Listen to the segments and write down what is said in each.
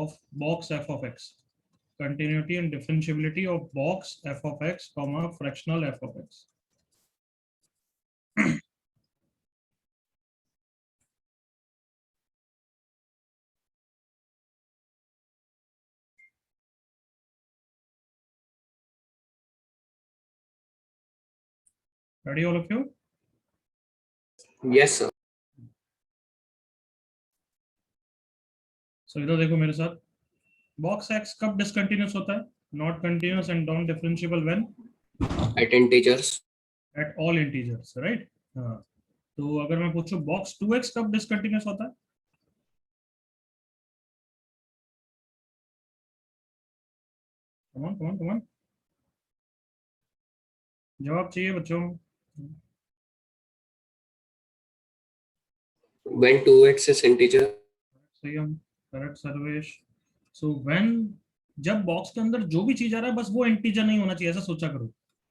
of box f of x. Continuity and differentiability of box f of x comma fractional f of x. Ready all of you? Yes, sir. So इधर देखो मेरे साथ, box x कब discontinuous होता है? Not continuous and non differentiable when? At integers. At all integers, right? हाँ. तो अगर मैं पूछूं box 2x कब discontinuous होता है? Come on. जवाब चाहिए बच्चों. When 2x is integer. सही हम. Correct सर्वेश. So when जब बॉक्स के अंदर जो भी चीज आ रहा है बस वो इंटीजर नहीं होना चाहिए, ऐसा सोचा करो.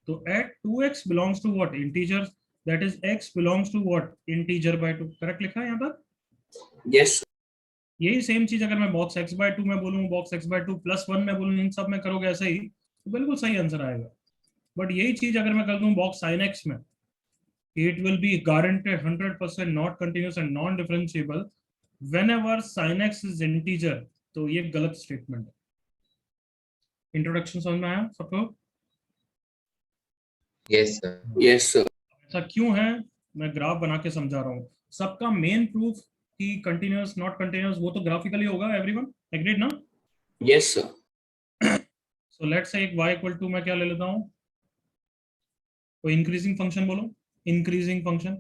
तो at 2x belongs to what? Integers. That is x belongs to what? Integer by 2. Correct लिखा है यहाँ पर? Yes. यही सेम चीज अगर मैं बॉक्स x by 2 में बोलूँ, बॉक्स x by 2 plus 1 में बोलूँ, इन सब में करोगे ऐसे ही तो बिल्कुल सही आंसर आएगा. बट यही चीज अगर मैं कर दूं बॉक्स sin x में, it will be guaranteed 100% not continuous and non differentiable whenever sin x is integer. तो ये गलत स्टेटमेंट है. इंट्रोडक्शन समझ में आया सबको? Yes, sir. Yes, sir. ऐसा क्यों है मैं ग्राफ बना के समझा रहा हूँ. सबका मेन प्रूफ कि कंटिन्यूअस नॉट कंटिन्यूअस वो तो ग्राफिकली होगा. एवरीवन एग्रीड ना? Yes, sir. So let's say एक y इक्वल टू मैं क्या ले लेता हूँ, कोई इंक्रीजिंग फंक्शन बोलो. Increasing function,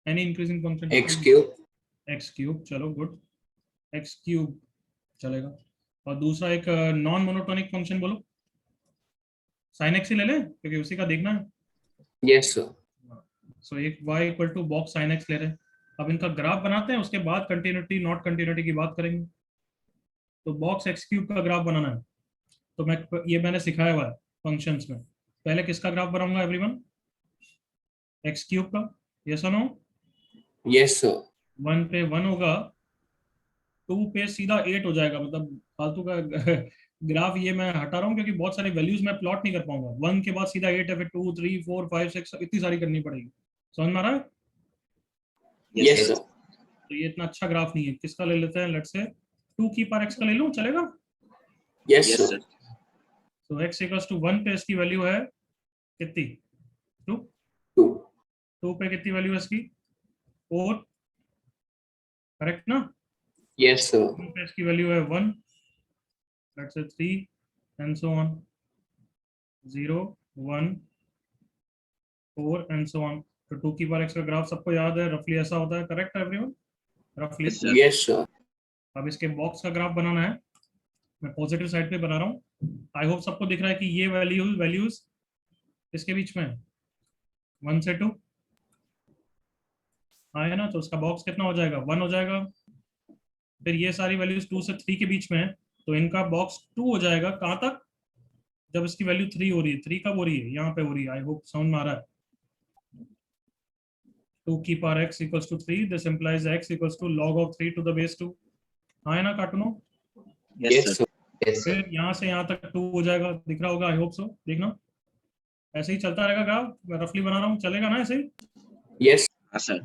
any increasing function. X cube. X cube, चलो गुड. एक्स क्यूब चलेगा. और दूसरा एक नॉन मोनोटोनिक फंक्शन बोलो. साइन एक्स ही ले लें क्योंकि उसी का देखना है. Yes, sir. सो एक y equal to box sine x ले रहे हैं. अब इनका ग्राफ बनाते हैं, उसके बाद कंटिन्यूटी नॉट कंटिन्यूटी की बात करेंगे. तो बॉक्स एक्स क्यूब का ग्राफ बनाना है तो मैंने सिखाया हुआ है फंक्शंस में. पहले किसका ग्राफ बनाऊंगा एवरीवन? एक्स क्यूब का. यस और नो? Yes, sir. 1 पे 1 होगा, 2 पे सीधा 8 हो जाएगा. मतलब फालतू का ग्राफ ये मैं हटा रहा हूँ क्योंकि बहुत सारे वैल्यूज मैं प्लॉट नहीं कर पाऊंगा. 1 के बाद सीधा 8 है, फिर 2 3 4 5 6 इतनी सारी करनी पड़ेगी. समझ में आ रहा है? Yes, sir. तो ये इतना अच्छा ग्राफ नहीं है. किसका ले लेते हैं? लेट्स से 2 की पावर x का ले लूं, चलेगा? Yes, sir. तो x इक्वल्स टू 1 पे इसकी वैल्यू है कितनी? 2. 2. 2 पे कितनी वैल्यू है इसकी? 4. करेक्ट ना? Yes, sir. 1 पे इसकी वैल्यू है 1. Let's say 3 and so on. 0 1 4 and so on. तो 2 की पावर x का ग्राफ सबको याद है, रफली ऐसा होता है. Correct everyone? रफली. Yes, sir. अब इसके बॉक्स का ग्राफ बनाना है. मैं पॉजिटिव साइड पे बना रहा हूँ. आई होप सबको दिख रहा है कि ये वैल्यूज इसके बीच में है, 1 से 2 आया ना. तो उसका बॉक्स कितना हो जाएगा? 1 हो जाएगा. फिर ये सारी वैल्यूज 2 से 3 के बीच में है तो इनका बॉक्स 2 हो जाएगा. कहाँ तक? जब इसकी वैल्यू 3 हो रही है. 3 कब हो रही है? यहाँ पे हो रही है. आई होप समझ में आ रहा है. 2 की power x equals to 3. This implies x equals to log of 3 to the base 2. हाँ है ना कार्टूनो? Yes, sir. Yes, sir. फिर यहाँ से यहाँ तक 2 हो जाएगा. दिख रहा होगा आई होप सो. देखना ऐसे ही चलता रहेगा ग्राफ. मैं रफली बना रहा हूँ, चलेगा ना ऐसे ही? Yes, sir.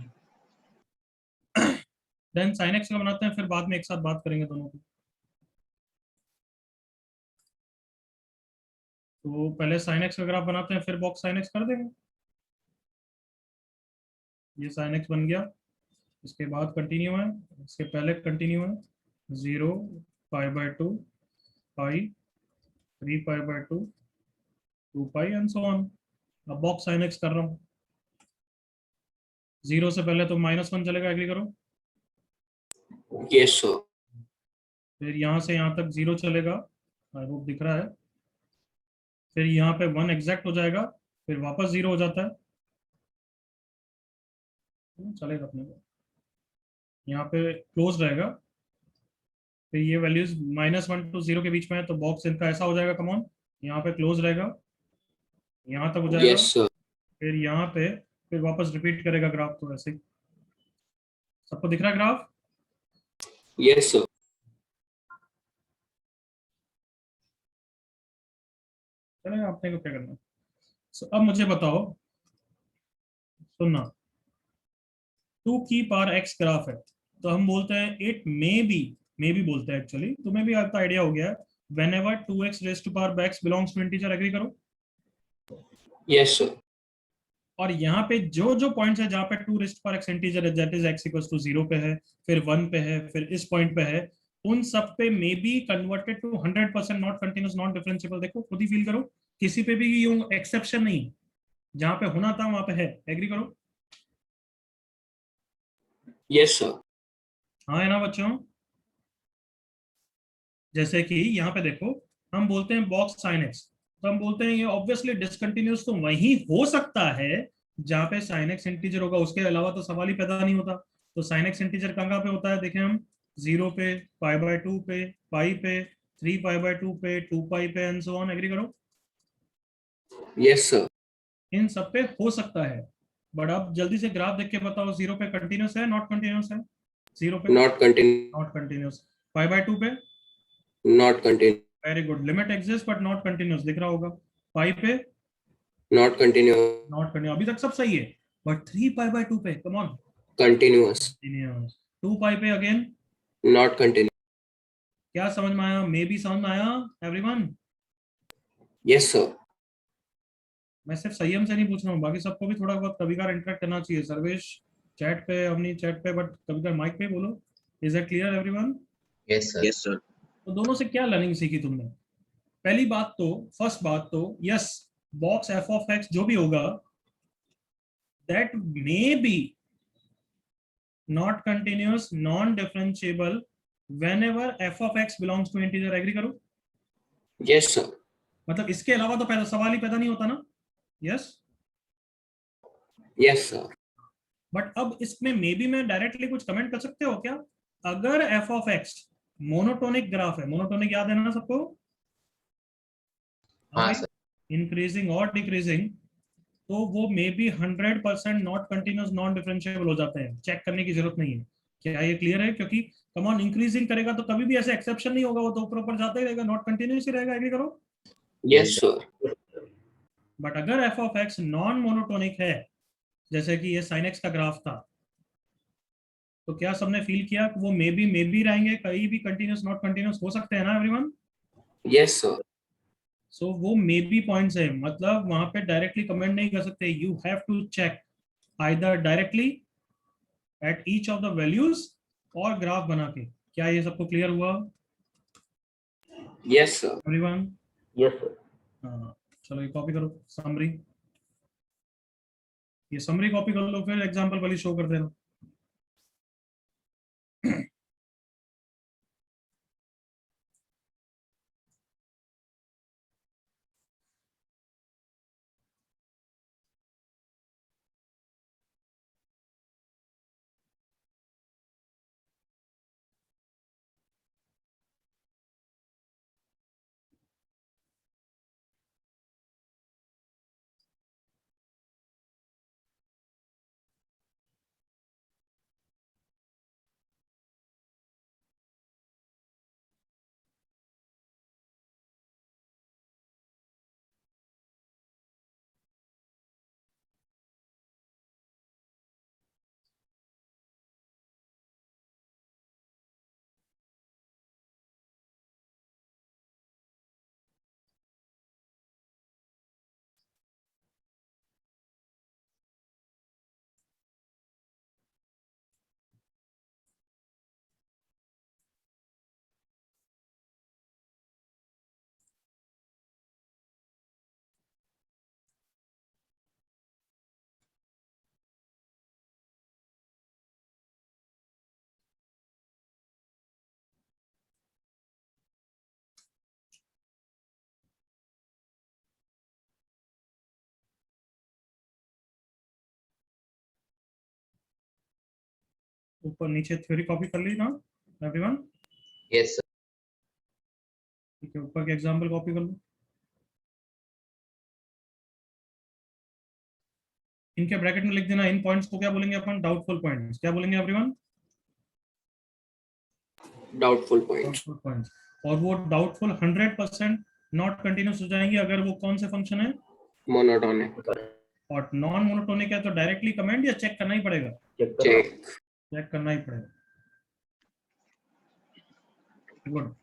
Then sine x का बनाते हैं, फिर बाद में एक साथ बात करेंगे दोनों की. तो पहले साइन एक्स का ग्राफ बनाते हैं, फिर बॉक्स साइन एक्स कर देंगे. ये साइन एक्स बन गया. इसके बाद कंटिन्यू है, इसके पहले कंटिन्यू है. 0 pi by 2 pi 3 pi by 2 2 pi and so on. अब बॉक्स साइन एक्स कर रहा हूँ. 0 से पहले तो -1 चलेगा. एग्री करो. Yes, sir. फिर यहाँ से यहाँ तक 0 चलेगा. आई होप दिख रहा है. फिर यहाँ पे 1 एग्जैक्ट हो जाएगा, फिर वापस 0 हो जाता है. चलेगा अपने को. यहाँ पे क्लोज रहेगा. फिर ये वैल्यूज -1 to 0 के बीच में है तो बॉक्स इनका ऐसा हो जाएगा. कमॉन, यहाँ पे क्लोज रहेगा, यहाँ तक हो जाएगा. Yes, sir. फिर यहाँ पे फिर वापस रिपीट करेगा ग्राफ. तो ऐसे ही सबको दिख रहा है ग्राफ? Yes, sir. चलेगा, आपने को क्या करना है। So, अब मुझे बताओ, सुनना, टू की पावर एक्स ग्राफ है, तो हम बोलते हैं इट मे बी बोलते हैं एक्चुअली, तुम्हें भी आपका आइडिया हो गया है, whenever two x raise to power x belongs to integer, agree करो। Yes, sir. और यहाँ पे जो जो पॉइंट्स है जहाँ पे two raise to power x integer है, that is x equals to 0 पे है, फिर 1 पे है, फिर इस पॉइंट पे है, उन सब पे may be converted to 100% not continuous non differentiable. देखो खुद ही फील करो, किसी पे भी यूं एक्सेप्शन नहीं, जहाँ पे होना था वहां पे है, एग्री करो। Yes, sir. हाँ है ना बच्चों। जैसे कि यहाँ पे देखो, हम बोलते हैं बॉक्स साइन एक्स, तो हम बोलते हैं ये ऑब्वियसली डिसकंटिन्यूस तो वही हो सकता है जहाँ पे साइन एक्स इंटीजर होगा, उसके अलावा तो सवाल ही पैदा नहीं होता। तो साइन एक्स इंटीजर कहाँ पे होता है, देखें हम, 0 पे, π/2 पे, पाई पे, 3π/2 पे, 2 पाई पे, एंड सो ऑन, एग्री करो। Yes, sir. इन सब पे हो सकता है, बट अब जल्दी से ग्राफ देख के बताओ, 0 पे कंटिन्यूस है नॉट कंटिन्यूस है, 0 पे Not continue. नॉट कंटिन्यूस, π/2 पे Not continue. Very good, limit exist but not continuous, दिख रहा होगा, पाई पे Not continue. नॉट कंटिन्यूस, अभी तक सब सही है, बट 3π/2 पे कम ऑन Continuous. कंटिन्यूस, 2 पाई पे अगेन, Not continue. क्या समझ में आया, मे बी समझ में आया एवरीवन। Yes, sir. मैं सिर्फ संयम से नहीं पूछ रहा हूँ, बाकी सबको भी थोड़ा बहुत कभी कभार इंटरेक्ट करना चाहिए, सर्वेश चैट पे, अपनी चैट पे, बट कभी कभार माइक पे बोलो। Is that clear everyone? Yes, sir. Yes, sir. तो दोनों से क्या लर्निंग सीखी तुमने? पहली बात तो, फर्स्ट बात तो, yes, box f of x जो भी होगा, that may be not continuous non differentiable whenever f of x belongs to integer, agree करो। Yes, sir. मतलब इसके अलावा तो पैदा सवाल ही पैदा नहीं होता ना, यस। Yes, sir. बट अब इसमें मे बी में डायरेक्टली कुछ कमेंट कर सकते हो क्या, अगर f of x monotonic graph है, मोनोटोनिक याद है ना सबको, हाँ सर। इंक्रीजिंग और डिक्रीजिंग, तो वो may be 100% not continuous non differentiable हो जाते हैं, चेक करने की जरूरत नहीं है। क्या ये क्लियर है? क्योंकि कम ऑन, इंक्रीजिंग करेगा तो कभी भी ऐसे एक्सेप्शन नहीं होगा, वो तो ऊपर ऊपर जाता ही रहेगा, नॉट कंटिन्यूस ही रहेगा, एग्री करो। Yes, sir. बट अगर f of x non monotonic है, जैसे कि ये sin x का ग्राफ था, तो क्या सबने फील किया कि वो मे बी रहेंगे, कहीं भी कंटिन्यूस नॉट कंटिन्यूस हो सकते हैं ना एवरीवन। Yes, sir. सो वो मे बी पॉइंट्स है, मतलब वहां पे डायरेक्टली कमेंट नहीं कर सकते, you have to check either directly at each of the values और ग्राफ बना के। क्या ये सबको क्लियर हुआ Yes, sir. Everyone? Yes, sir. हाँ, चलो ये कॉपी करो समरी, ये समरी कॉपी कर लो, फिर एग्जांपल वाली शो कर देना। ऊपर नीचे थ्योरी कॉपी कर ली ना एवरीवन? Yes, sir. ठीक है, ऊपर के एग्जांपल कॉपी कर लो। इनके ब्रैकेट में लिख देना, इन पॉइंट्स को क्या बोलेंगे अपन, डाउटफुल पॉइंट्स, क्या बोलेंगे everyone? Doubtful point. Doubtful points. और वो डाउटफुल 100% नॉट कंटिन्यूस हो जाएंगी अगर वो कौन से फंक्शन है, मोनोटोनिक। और नॉन मोनोटोनिक है तो डायरेक्टली कमेंट या चेक करना ही पड़ेगा? चेक। चेक करना ही पड़ेगा। गुड।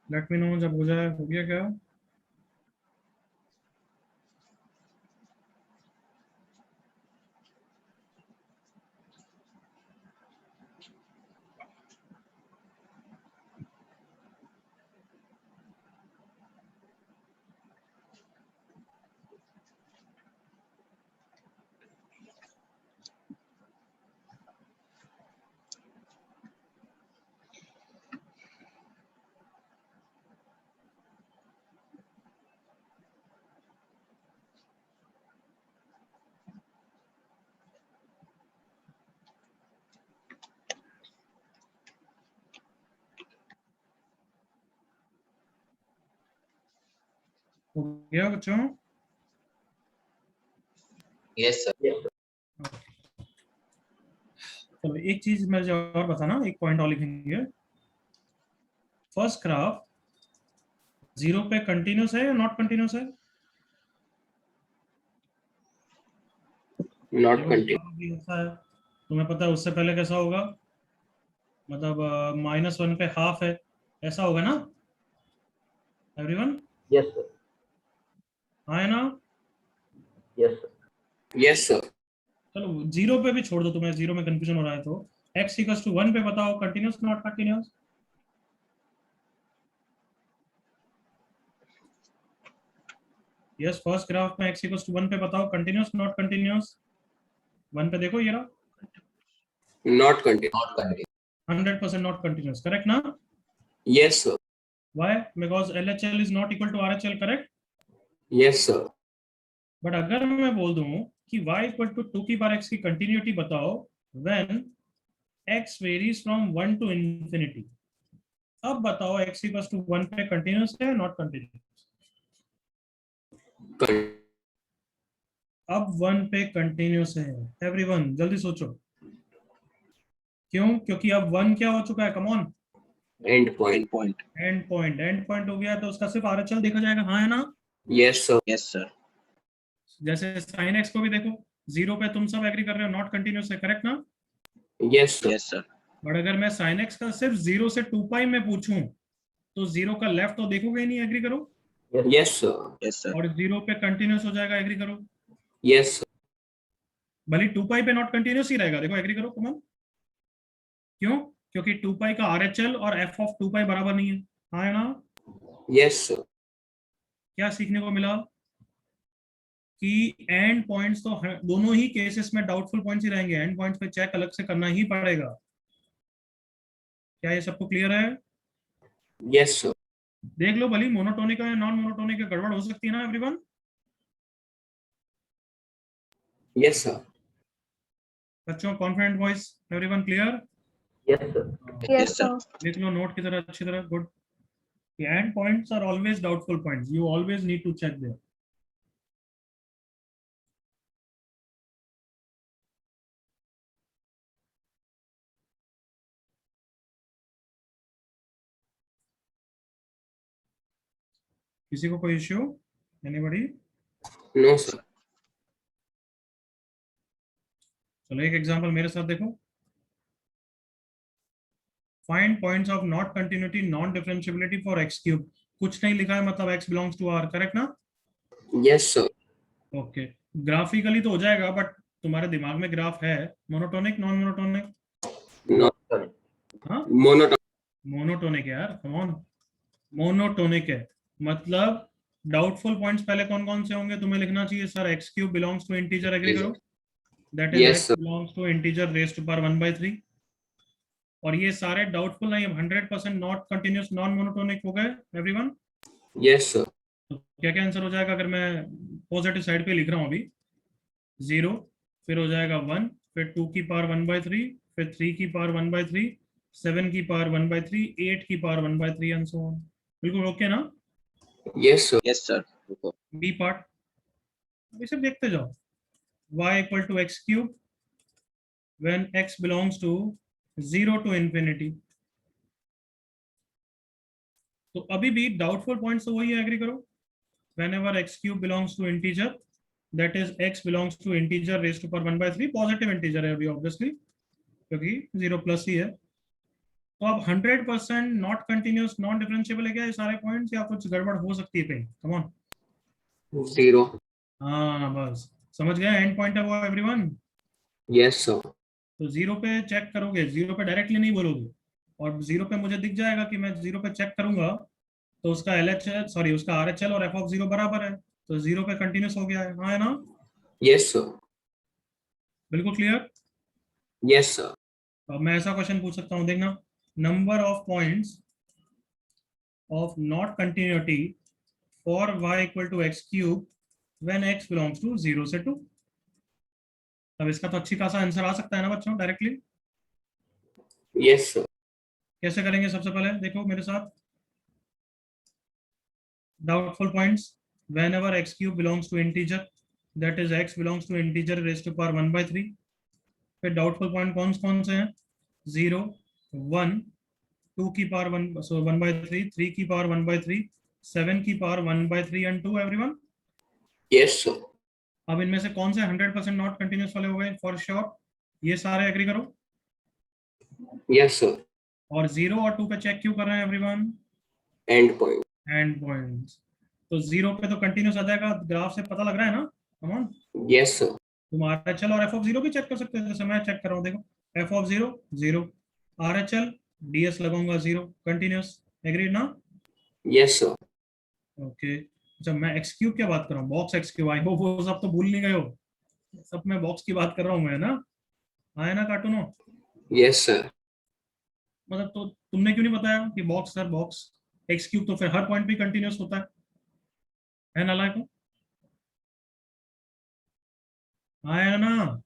लेट मी नो जब हो जाए। हो गया क्या? हो गया बच्चों? Yes sir. चलो एक चीज मैं जो और बताना, एक पॉइंट और लिखेंगे। फर्स्ट ग्राफ 0 पे कंटिन्यूस है या नॉट कंटिन्यूस है? Not zero continue. भी होता है, तुम्हें पता है उससे पहले कैसा होगा? मतलब -1 पे हाफ है, ऐसा होगा ना एवरीवन? Yes sir. हाँ है ना? Yes sir. Yes sir. चलो 0 पे भी छोड़ दो, तुम्हें 0 में कंफ्यूजन हो रहा है तो x इक्वल्स टू 1 पे बताओ continuous not continuous? Yes, first graph में x इक्वल्स टू 1 पे बताओ कंटिन्यूस नॉट कंटिन्यूस? 1 पे देखो, ये रहा। Not continue. Not continue. 100% not continuous, correct ना? Yes sir. Why? Because LHL is not equal to RHL, correct? Yes sir. But अगर मैं बोल दूं कि y इक्वल टू 2 की बार x की कंटिन्यूटी बताओ when x varies from 1 to infinity, अब बताओ x इक्वल टू 1 पे कंटिन्यूस है नॉट कंटिन्यूस? अब 1 पे कंटिन्यूस है। एवरीवन जल्दी सोचो। क्यों? क्योंकि अब 1 क्या हो चुका है? Come on. And point. And point हो गया तो उसका सिर्फ RHL देखा जाएगा, हाँ है ना? Yes sir. Yes sir. जैसे sin x को भी देखो, 0 पे तुम सब एग्री कर रहे हो नॉट कंटिन्यूस है, करेक्ट ना? Yes sir. Yes sir. But अगर मैं sin x का सिर्फ 0 से 2 पाई में पूछूं तो 0 का लेफ्ट तो देखोगे ही नहीं, एग्री करो? Yes sir. Yes sir. और 0 पे कंटिन्यूस हो जाएगा, एग्री करो? Yes sir. भले 2 पाई पे नॉट कंटिन्यूस ही रहेगा, देखो एग्री करो, कम ऑन। क्यों? क्योंकि 2 पाई का RHL और f ऑफ 2 पाई बराबर नहीं है, हाँ है ना? Yes sir. क्या सीखने को मिला? कि एंड पॉइंट्स तो दोनों ही केसेस में डाउटफुल पॉइंट्स ही रहेंगे, एंड पॉइंट्स पे चेक अलग से करना ही पड़ेगा। क्या ये सबको क्लियर है? Yes sir. देख लो भली मोनोटोनिक या नॉन मोनोटोनिक गड़बड़ हो सकती है ना एवरीवन? Yes sir. बच्चों confident voice, everyone clear? Yes sir. Yes, sir. देख लो नोट की तरह अच्छी तरह, good. And points are always doubtful points, you always need to check there. किसी को कोई इश्यू? एनीबॉडी? No sir. चलो एक एग्जांपल मेरे साथ देखो। Find points of not continuity non differentiability for x cube. कुछ नहीं लिखा है मतलब x belongs to r, correct ना? Yes, sir. ओके, ग्राफिकली तो हो जाएगा, बट तुम्हारे दिमाग में ग्राफ है मोनोटोनिक नॉन मोनोटोनिक? No. हाँ, Monotonic. मोनोटोनिक है यार, कम ऑन, मोनोटोनिक है। मतलब डाउटफुल पॉइंट्स पहले कौन कौन से होंगे तुम्हें लिखना चाहिए, sir x cube belongs to integer, agree करो, that is Yes, x sir. Belongs to integer raise to power 1/3। और ये सारे डाउटफुल नहीं, 100% नॉट कंटिन्यूस नॉन मोनोटोनिक हो गए एवरीवन। Yes, sir. तो क्या क्या आंसर हो जाएगा अगर मैं पॉजिटिव साइड पे लिख रहा हूँ अभी? 0, फिर हो जाएगा 1, फिर 2 की पावर 1/3, फिर 3 की पावर 1/3, 7 की पावर 1/3, 8 की पावर 1/3 एंड सो ऑन। बिल्कुल ओके ना? Yes, sir. Yes, sir. B part इसे देखते जाओ, y equal to x cube when x belongs to 0 to infinity. तो अभी भी डाउटफुल पॉइंट्स तो वही है, एग्री करो, whenever x cube belongs to integer, that is x belongs to integer raised to power 1/3, positive integer है अभी obviously, क्योंकि 0 प्लस ही है। तो अब 100% नॉट कंटिन्यूस नॉन डिफरेंशिएबल है क्या ये सारे पॉइंट्स, या कुछ गड़बड़ हो सकती है कहीं? Come on. 0. हाँ बस समझ गए, एंड पॉइंट है वो एवरीवन। Yes, sir. तो 0 पे चेक करोगे, 0 पे डायरेक्टली नहीं बोलोगे, और 0 पे मुझे दिख जाएगा कि मैं 0 पे चेक करूंगा तो उसका LHL, सॉरी उसका RHL और f(0) बराबर है, तो 0 पे कंटिन्यूस हो गया है, हाँ है ना? Yes, sir. बिल्कुल क्लियर। Yes, sir. अब मैं ऐसा क्वेश्चन पूछ सकता हूँ, देखना, number of points of not continuity for y equal to x cube when x belongs to 0 से 2। अब इसका तो अच्छी खासा आंसर आ सकता है ना बच्चों डायरेक्टली? Yes, sir. कैसे करेंगे? सबसे पहले देखो मेरे साथ, doubtful points, whenever x cube belongs to integer, that is x belongs to integer raised to power 1/3। फिर डाउटफुल पॉइंट कौन कौन से हैं? 0, 1, 2 की पावर 1/3, 3 की पावर 1/3, 7 की पावर 1/3 एंड 2 एवरीवन। Yes, sir. अब इनमें से कौन से 100% नॉट कंटिन्यूस वाले हो गए फॉर श्योर? ये सारे एग्री करो। Yes, sir. और 0 और 2 पे चेक क्यों कर रहे हैं everyone? End point. And points. तो 0 पे तो कंटिन्यूस आ जाएगा, ग्राफ से पता लग रहा है ना? कम ऑन, Yes, sir. तुम RHL और f(0) भी चेक कर सकते हो, जैसे मैं चेक कर रहा हूँ, देखो f(0) 0, RHL ds लगाऊंगा 0, कंटिन्यूस, एग्री ना? Yes, sir. ओके, जब मैं एक्स क्यूब क्या बात कर रहा हूँ, box x cube, I hope वो सब तो भूल नहीं गए हो, सब मैं बॉक्स की बात कर रहा हूँ मैं ना, आया ना कार्टूनो? Yes, sir. मतलब तो तुमने क्यों नहीं बताया कि box sir box x cube तो फिर हर पॉइंट पे कंटिन्यूस होता है नालायक को? आया ना?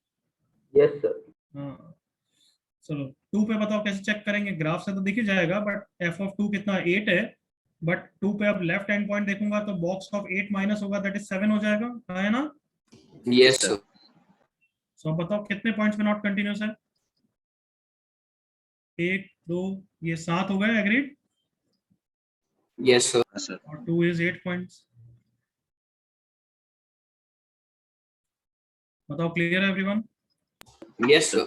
Yes, sir. हाँ, चलो 2 पे बताओ कैसे चेक करेंगे, ग्राफ से तो दिख ही जाएगा, बट f(2) कितना 8 है, बट 2 पे अब लेफ्ट हैंड पॉइंट देखूंगा तो बॉक्स ऑफ 8 माइनस होगा, दैट इज 7 हो जाएगा, है ना? Yes, sir. सो अब बताओ कितने पॉइंट्स पे नॉट कंटिन्यूस है? 1, 2, ये 7 हो गए, agreed? Yes, sir. Yes, sir. और 2 इज 8 पॉइंट्स। बताओ क्लियर है एवरीवन? Yes, sir.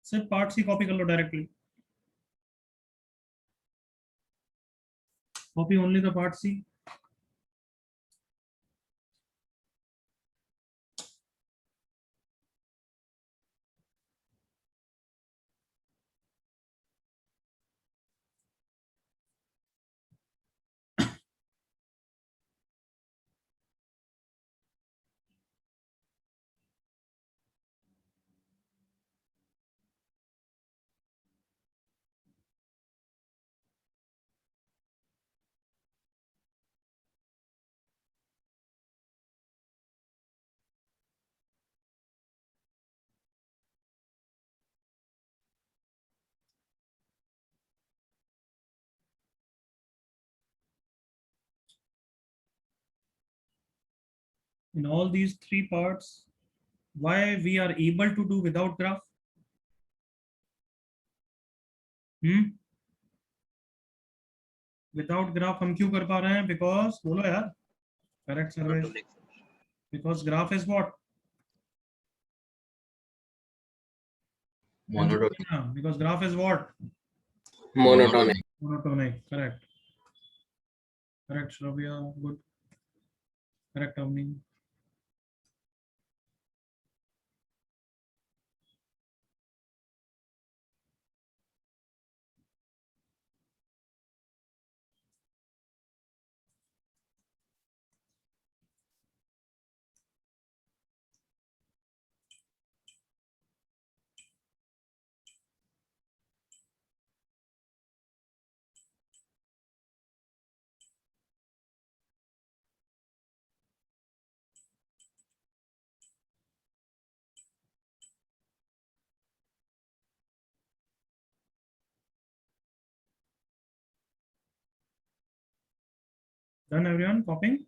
सिर्फ पार्ट्स ही कॉपी कर लो directly, copy only the parts ही। In all these 3 parts, why we are able to do without graph? Without graph हम क्यों कर पा रहे हैं? बिकॉज, बोलो यार, correct Sarvesh, because graph is what? Monotonic. Because graph is what? Monotonic. Monotonic, correct, correct Shravya, good. Correct Avani. Done everyone copying?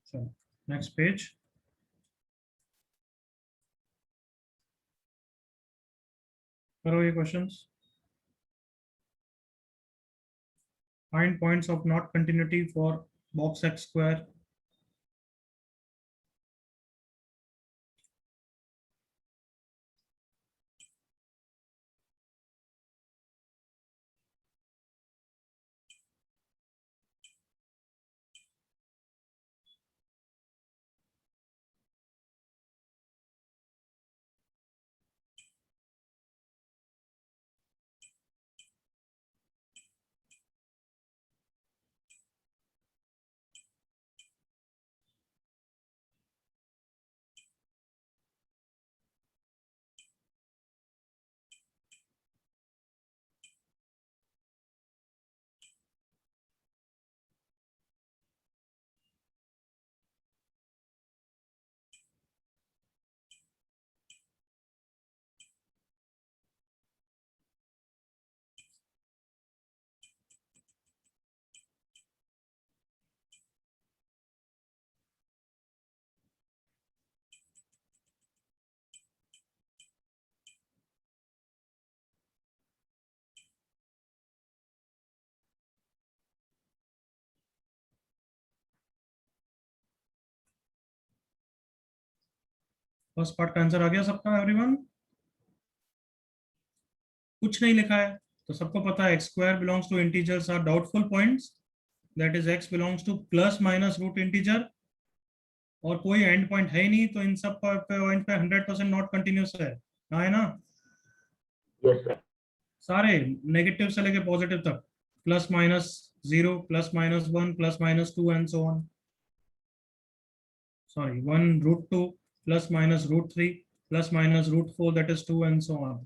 So next page. करो ये questions. Find points of not continuity for box x square. First part का answer आ गया सबका everyone? कुछ नहीं लिखा है तो सबको पता है x square belongs to integers are doubtful points, that is x belongs to plus minus root integer, और कोई एंड पॉइंट है ही नहीं, तो इन सब पॉइंट पे 100% नॉट कंटिन्यूस है। हाँ है ना? Yes, sir. सारे नेगेटिव से लेके पॉजिटिव तक, plus minus 0, plus minus 1, plus minus 2 and so on. Sorry 1 root 2 plus minus root 3 plus minus root 4 that is 2 and so on.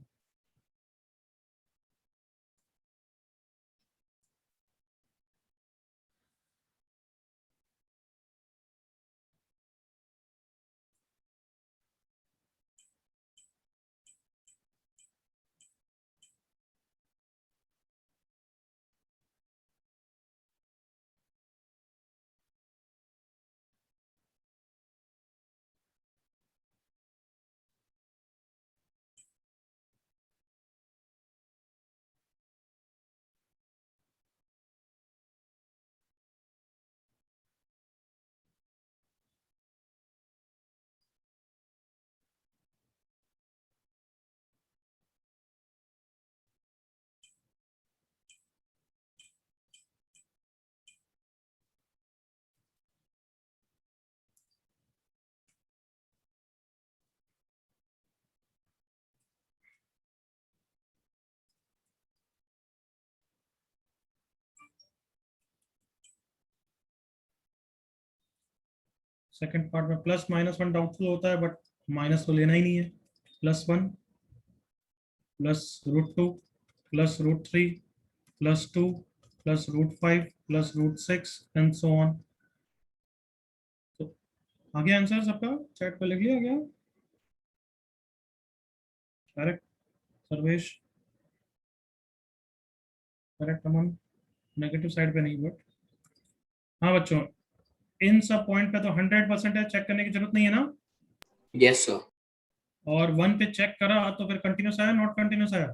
Second part में प्लस माइनस 1 डाउटफुल होता है, but minus तो लेना ही नहीं है। Plus 1 plus root 2 plus root 3 plus 2 plus root 5 plus root 6 and so on. तो आ गया आंसर सबका? चैट पे लिख लिया गया? करेक्ट सर्वेश? करेक्ट अमन? नेगेटिव साइड पे नहीं बट हाँ बच्चों, इन सब पॉइंट पे तो 100% है, चेक करने की जरूरत नहीं है ना? Yes, sir. और 1 पे चेक करा तो फिर कंटिन्यूस आया, नॉट कंटिन्यूस आया?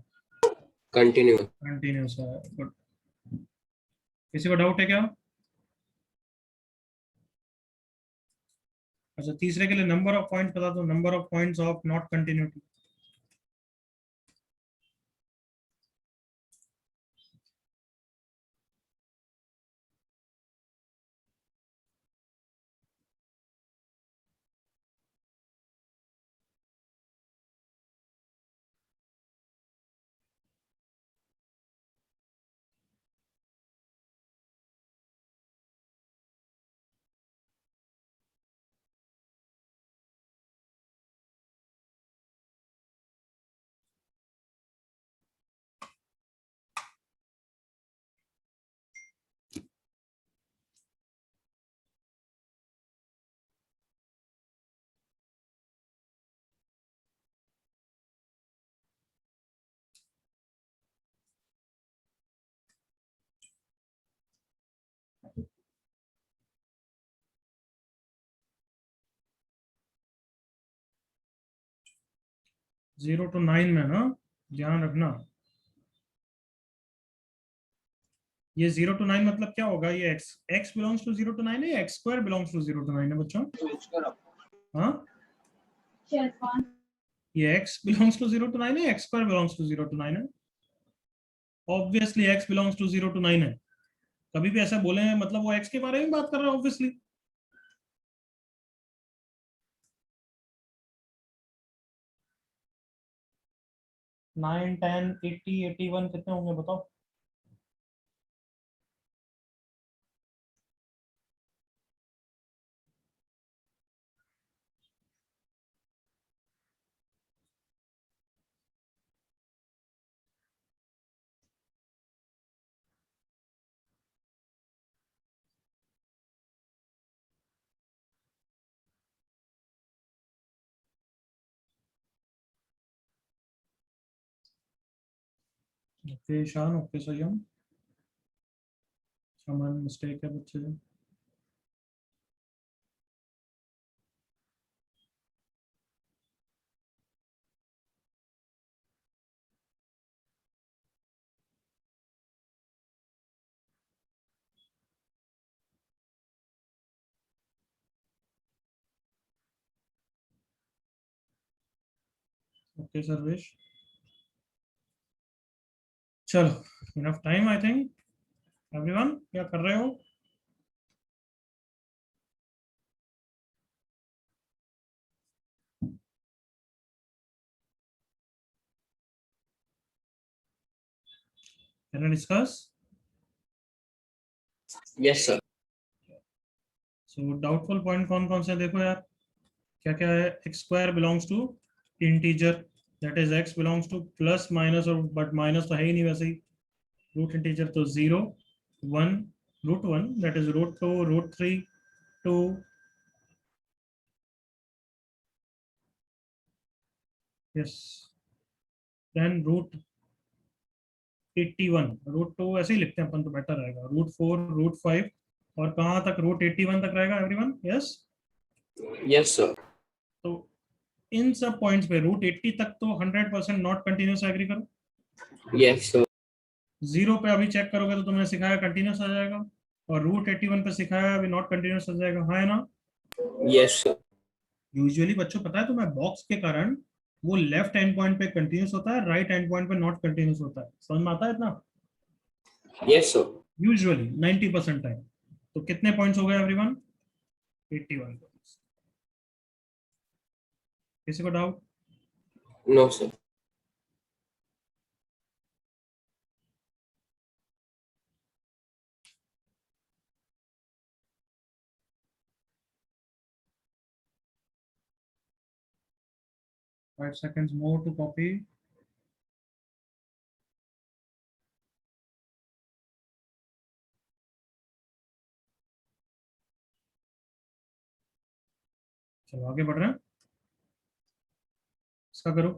Continue. कंटिन्यूस आया। गुड। किसी को डाउट है क्या? अच्छा, तीसरे के लिए नंबर ऑफ पॉइंट्स बता दो, number of points of not continuity. 0 to 9 में ना, ध्यान रखना, ये 0 to 9 मतलब क्या होगा, ये x बिलोंग्स टू 0 to 9 है या x square belongs to 0 to 9 है बच्चों? हाँ, ये x बिलोंग्स टू 0 to 9 है, x square belongs to 0 to 9 है? Obviously x belongs to 0 to 9 है। कभी भी ऐसा बोले हैं मतलब वो x के बारे में बात कर रहा है ऑब्वियसली। 9 10 80 81 कितने होंगे बताओ? ओके शान, ओके सयम, सामान मिस्टेक है बच्चे से। ओके सर्वेश, चलो enough time I think. Everyone क्या कर रहे हो? Can I discuss? Yes, sir. So doubtful point कौन कौन से देखो यार, क्या क्या है? X square belongs to integer, that is x belongs to plus minus, और बट माइनस तो है ही नहीं वैसे ही। रूट इंटीजर तो 0 1, root 1 that is root 2 root 3 2, yes, then root 81, root 2 ऐसे ही लिखते हैं अपन तो बेटर रहेगा, रूट 4 रूट 5, और कहाँ तक? रूट 81 तक रहेगा एवरीवन, यस? Yes, sir. तो इन सब पॉइंट्स पे रूट 80 तक तो 100% नॉट कंटिन्यूस, एग्री करो? Yes, sir. 0 पे अभी चेक करोगे तो तुमने सिखाया कंटिन्यूस आ जाएगा, और रूट 81 पे सिखाया अभी नॉट कंटिन्यूस आ जाएगा, हाँ है ना? Yes, sir. यूजुअली बच्चों पता है तुम्हें, बॉक्स के कारण वो लेफ्ट एंड पॉइंट पे कंटिन्यूस होता है, राइट एंड पॉइंट पे नॉट कंटिन्यूस होता है, समझ में आता है इतना? Yes, sir. Usually 90% time. तो कितने पॉइंट्स हो गए एवरीवन? 81 पॉइंट्स। किसी को doubt? No, sir. Five seconds more to copy. चलो आगे बढ़ रहे हैं, इसका करो।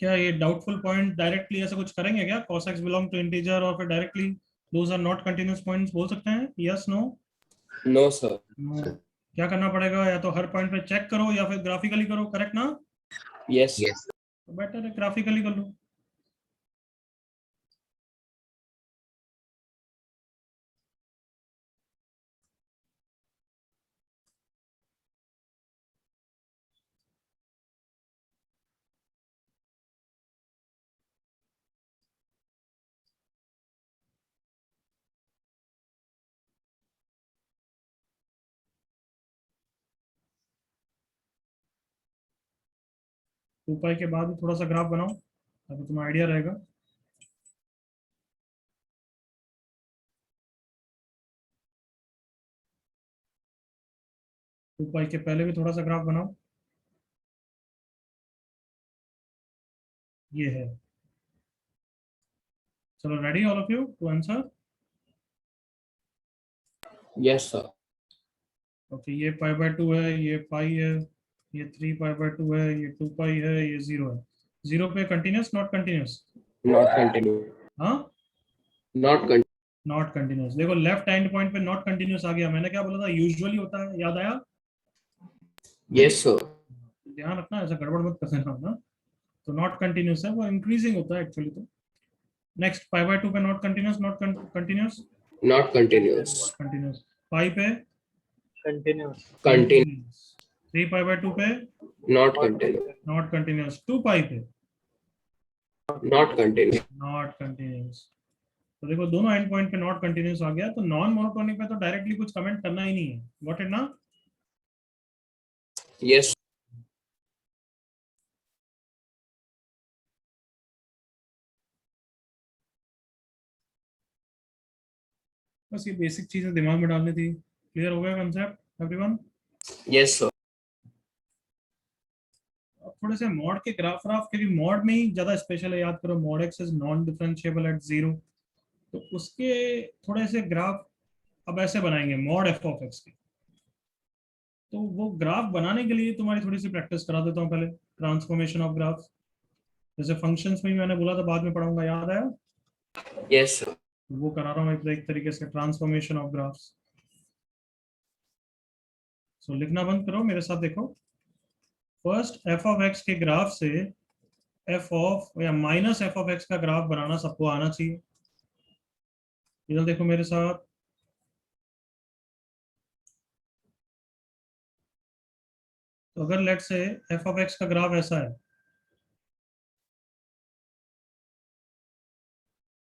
क्या ये डाउटफुल पॉइंट डायरेक्टली ऐसा कुछ करेंगे क्या, cos x belong to integer, और फिर directly those are not continuous points बोल सकते हैं, yes no? No, sir. No. क्या करना पड़ेगा, या तो हर पॉइंट पे चेक करो या फिर ग्राफिकली करो, करेक्ट ना? Yes. Yes. तो बेटर है ग्राफिकली कर लो। टू पाई के बाद भी थोड़ा सा ग्राफ बनाओ ताकि तुम्हें आइडिया रहेगा। टू पाई के पहले भी थोड़ा सा ग्राफ बनाओ। ये है। चलो, ready all of you to answer? Yes, sir. Okay, ये पाई बाय टू है, ये पाई है, ये थ्री पाई बाय टू है, ये टू पाई है, ये जीरो है। जीरो पे continuous not continuous? Not continue. हाँ, Not continue. Not continuous. देखो लेफ्ट हैंड पॉइंट पे नॉट कंटिन्यूस आ गया, मैंने क्या बोला था, यूजुअली होता है, याद आया? Yes, sir. ध्यान रखना, ऐसा गड़बड़ मत कर देना ना। तो नॉट कंटिन्यूस है, वो इंक्रीजिंग होता है एक्चुअली। तो नेक्स्ट पाई बाय टू पे not continuous, not continuous, Not continuous. Continuous. Pi पे Continuous. Continue. Three pi by two पे Not continue. Not continuous, two pi पे Not continue. Not continuous. तो देखो दोनों एंड पॉइंट पे not continuous आ गया, तो नॉन मोनोटोनिक पे तो डायरेक्टली कुछ कमेंट करना ही नहीं है। गॉट इट ना? Yes. बस ये बेसिक चीजें दिमाग में डालनी थी। क्लियर हो गया कंसेप्ट एवरीवन? Yes, sir. अब थोड़े से मॉड के ग्राफ ग्राफ के भी, मॉड में ही ज्यादा स्पेशल है, याद करो mod x is non differentiable eight zero. तो उसके थोड़े से ग्राफ अब ऐसे बनाएंगे मॉड एफ ऑफ एक्स के। तो वो ग्राफ बनाने के लिए तुम्हारी थोड़ी सी प्रैक्टिस करा देता हूँ पहले, ट्रांसफॉर्मेशन ऑफ ग्राफ। जैसे फंक्शंस में भी मैंने बोला था बाद में पढ़ाऊंगा, याद आया? Yes, sir. वो करा रहा हूँ एक तरीके से, ट्रांसफॉर्मेशन ऑफ ग्राफ्स। सो लिखना बंद करो, मेरे साथ देखो। फर्स्ट एफ ऑफ एक्स के ग्राफ से एफ ऑफ या माइनस एफ ऑफ एक्स का ग्राफ बनाना सबको आना चाहिए। इधर देखो मेरे साथ। तो अगर लेट से एफ ऑफ एक्स का ग्राफ ऐसा है,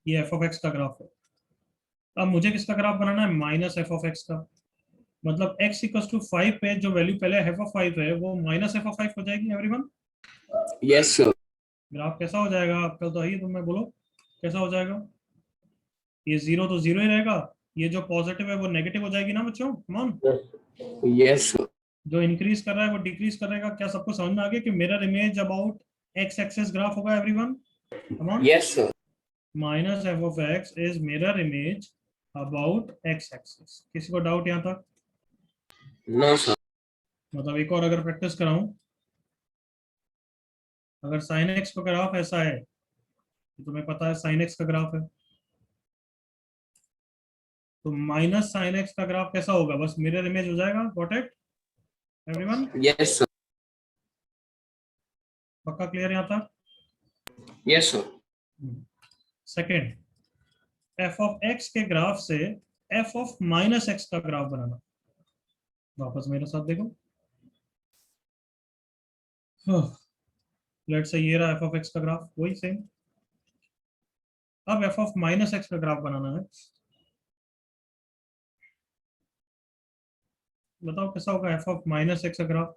ये एफ ऑफ एक्स का ग्राफ है। अब मुझे किसका ग्राफ बनाना है? माइनस एफ ऑफ एक्स का। मतलब x इक्वल टू 5 पे जो वैल्यू पहले एफ ऑफ 5 है वो माइनस एफ ऑफ 5 हो जाएगी एवरीवन। Yes, sir. ग्राफ कैसा हो जाएगा आपका? तो आइए तुम मैं बोलो कैसा हो जाएगा। ये जीरो तो जीरो ही रहेगा, ये जो पॉजिटिव है वो नेगेटिव हो जाएगी ना बच्चों, कम ऑन। Yes, sir. जो इंक्रीज कर रहा है वो डिक्रीज करेगा। क्या सबको समझ में आ गया कि mirror image about x axis graph होगा everyone? Come on. Yes, sir. Minus f of x is mirror image about x axis. किसी को डाउट यहाँ तक? No, sir. मतलब एक और अगर प्रैक्टिस कराऊं, अगर साइन एक्स का ग्राफ ऐसा है, तो तुम्हें पता है साइन एक्स का ग्राफ है, तो माइनस साइन एक्स का ग्राफ कैसा होगा? बस मिरर इमेज हो जाएगा। Got it everyone? Yes, sir. पक्का क्लियर यहाँ तक? Yes, sir. Second, F of x के ग्राफ से एफ ऑफ माइनस एक्स का ग्राफ बनाना। वापस मेरे साथ देखो। लेट्स से ये रहा एफ ऑफ एक्स का ग्राफ, वही सेम। अब एफ ऑफ माइनस एक्स का ग्राफ बनाना है। बताओ कैसा होगा एफ ऑफ माइनस एक्स का graph?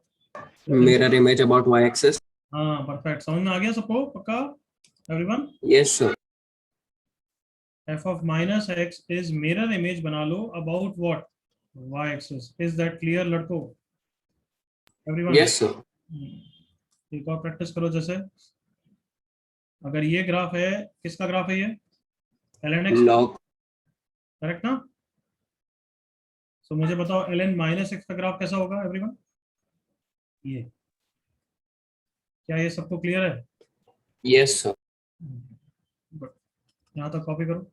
Mirror image about y-axis. हाँ परफेक्ट, समझ में आ गया सबको पक्का everyone? Yes, sir. F of minus x is mirror image बना लो about what? Y axis. Is that clear लड़को एवरीवन? Yes, sir. एक और प्रैक्टिस करो। जैसे अगर ये ग्राफ है, किसका ग्राफ है ये? ln x, Log. करेक्ट ना? तो मुझे बताओ ln माइनस एक्स का ग्राफ कैसा होगा एवरीवन? ये, क्या ये सबको क्लियर है? Yes, sir. गुड, यहाँ तक कॉपी करो।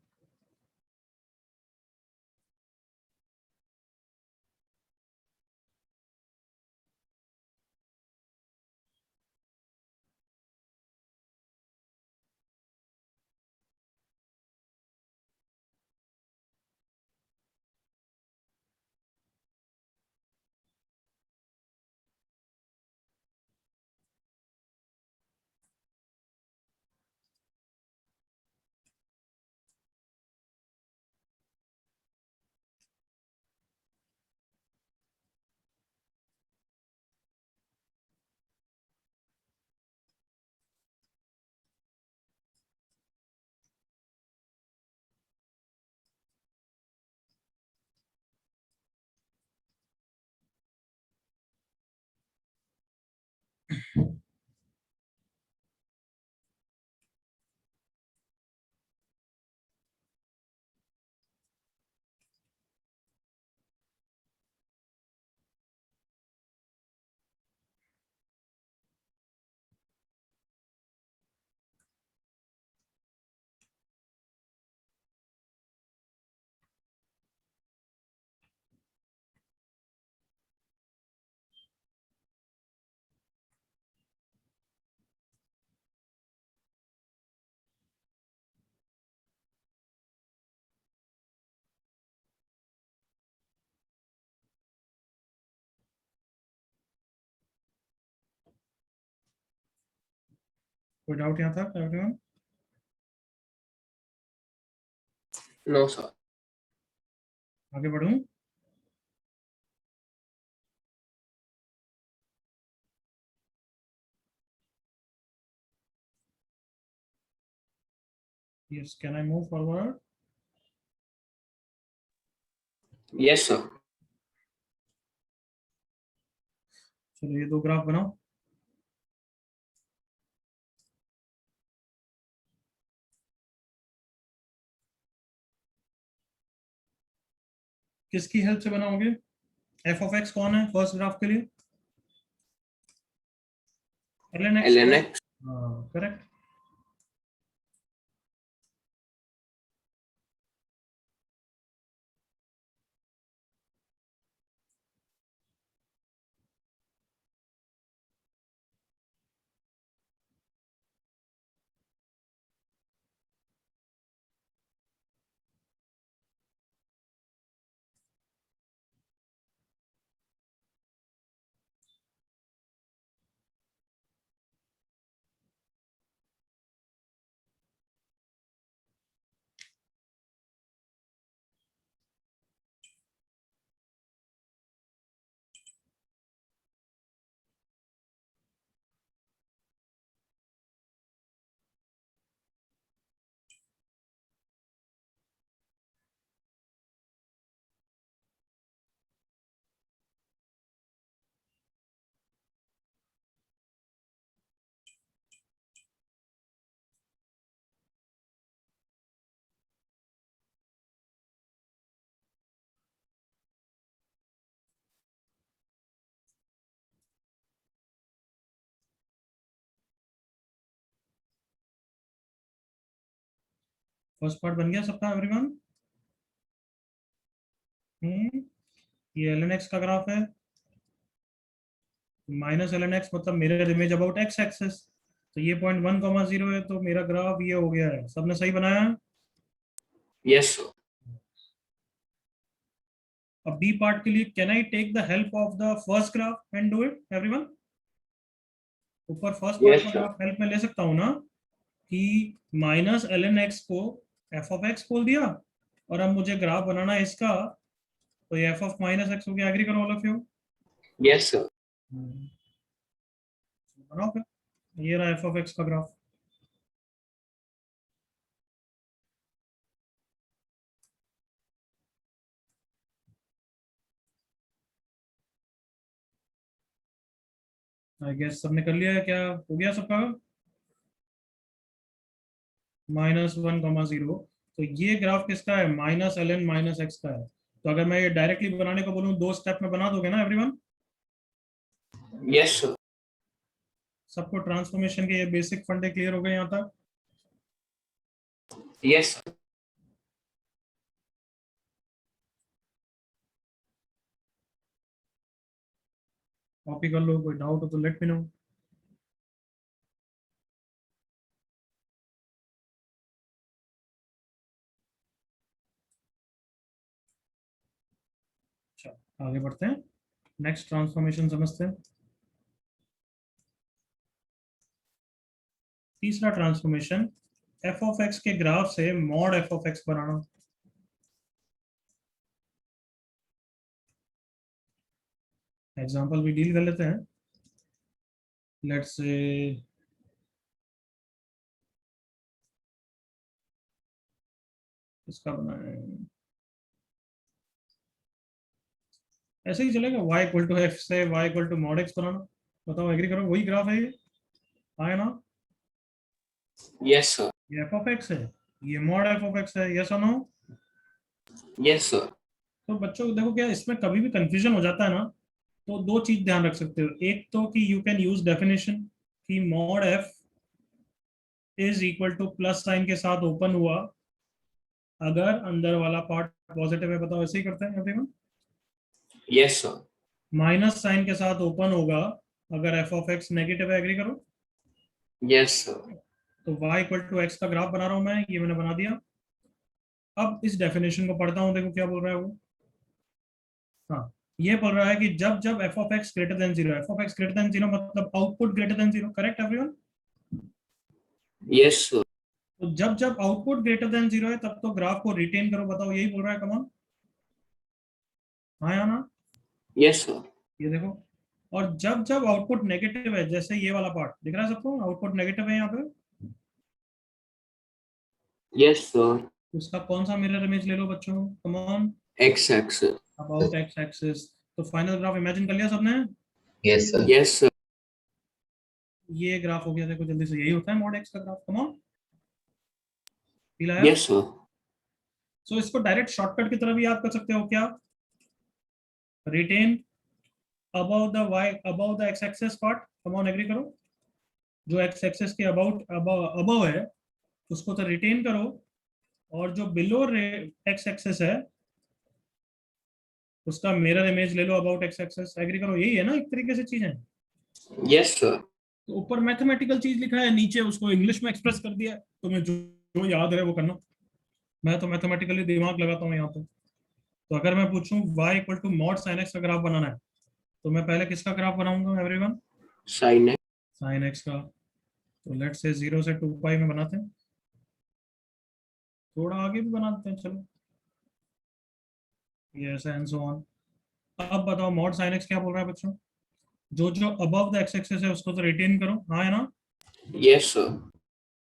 कोई डाउट यहाँ तक एवरीवन? No, sir. आगे बढ़ूं? Yes, can I move forward? Yes, sir. चलो ये दो ग्राफ बनाओ। किसकी हेल्प से बनाओगे? एफ ऑफ एक्स कौन है फर्स्ट ग्राफ के लिए? ln x। ln x. हाँ करेक्ट। फर्स्ट पार्ट बन गया सबका एवरीवन? ये ln x का ग्राफ है, माइनस ln x मतलब mirror image about x axis. तो ये पॉइंट 1,0 है, तो मेरा ग्राफ ये हो गया है। सबने सही बनाया है? Yes, sir. अब बी पार्ट के लिए can I take the help of the first graph and do it everyone? ऊपर फर्स्ट पार्ट Yes, का sir. ग्राफ हेल्प में ले सकता हूँ ना, कि माइनस ln x को f ऑफ x बोल दिया, और अब मुझे ग्राफ बनाना है इसका, तो ये f ऑफ माइनस x हो गया। एग्री करो all of you? Yes, sir. बनाओ फिर। ये रहा f ऑफ x का ग्राफ। आई गेस सबने कर लिया है, क्या हो गया सबका? -1,0। तो ये ग्राफ किसका है? माइनस ln माइनस x का है। तो अगर मैं ये डायरेक्टली बनाने को बोलूं, 2 स्टेप में बना दोगे ना एवरीवन? Yes, sir. सबको ट्रांसफॉर्मेशन के ये बेसिक फंडे क्लियर हो गए यहाँ तक? Yes, sir. कॉपी कर लो, कोई डाउट हो तो लेट मी नो। अच्छा आगे बढ़ते हैं, नेक्स्ट ट्रांसफॉर्मेशन समझते हैं। तीसरा ट्रांसफॉर्मेशन, एफ ऑफ एक्स के ग्राफ से mod F of x banana. Example भी डील कर लेते हैं। लेट्स से इसका बनाए, ऐसे ही चलेगा, y इक्वल टू एफ से y equal to mod x बनाना। बताओ, एग्री करो, वही ग्राफ है ये, है ना? Yes, sir. ये एफ ऑफ एक्स है, ये मॉड एफ ऑफ एक्स है, यस और नो? Yes, sir. तो बच्चों देखो, क्या इसमें कभी भी कंफ्यूजन हो जाता है ना, तो दो चीज ध्यान रख सकते हो। एक तो कि यू कैन यूज डेफिनेशन कि mod F is equal two plus sign के साथ ओपन हुआ अगर अंदर वाला पार्ट पॉजिटिव है। बताओ, ऐसे ही करते हैं everyone? Yes, sir. Minus sine के साथ ओपन होगा अगर एफ ऑफ एक्स नेगेटिव है। एग्री करो? Yes, sir. तो y इक्वल टू एक्स का ग्राफ बना रहा हूं मैं, ये मैंने बना दिया। अब इस डेफिनेशन को पढ़ता हूं, देखो क्या बोल रहा है वो। हाँ, ये बोल रहा है कि जब जब f of x greater than zero, f of x greater than zero मतलब output greater than zero, correct everyone? Yes, sir. तो जब जब आउटपुट ग्रेटर देन जीरो है तब तो ग्राफ को रिटेन करो। बताओ, यही बोल रहा है, कमॉन, हाँ या ना? Yes, sir. ये देखो, और जब जब आउटपुट नेगेटिव है, जैसे ये वाला पार्ट दिख रहा है सबको, आउटपुट नेगेटिव है यहाँ पे, Yes, sir. उसका कौन सा मिरर इमेज ले लो बच्चों, come on, X-axis. About x axis. तो फाइनल ग्राफ इमेजिन कर लिया सबने? Yes, sir. Yes, sir. ये ग्राफ हो गया, देखो जल्दी से, यही होता है मॉड एक्स का ग्राफ, कमॉन, फील आया? Yes, sir. सो इसको डायरेक्ट शॉर्टकट की तरह भी याद कर सकते हो क्या? Written about the y, about the x axis part, come on agree करो। जो एक्स एक्सिस के अबाउट अबव है उसको तो रिटेन करो, और जो बिलो एक्स एक्सिस है उसका मिरर इमेज ले लो अबाउट एक्स एक्सिस। एग्री करो? यही है ना एक तरीके से चीजें। Yes, sir. तो ऊपर मैथमेटिकल चीज लिखा है, नीचे उसको इंग्लिश में एक्सप्रेस कर दिया है। तुम्हें जो याद है वो करना। मैं तो मैथमेटिकली दिमाग लगाता हूँ यहाँ पे। तो अगर मैं पूछूं y equal to mod sine x का ग्राफ बनाना है, तो मैं पहले किसका ग्राफ बनाऊंगा everyone? Sin X. Sine x का। तो लेट्स से 0 से 2 पाई में बनाते हैं, थोड़ा आगे भी बनाते हैं, चलो, यस एंड सो ऑन। अब बताओ, मॉड साइन एक्स क्या बोल रहा है बच्चों? जो जो अबव द एक्स एक्सिस है उसको तो रिटेन करो, हाँ है ना? Yes, sir.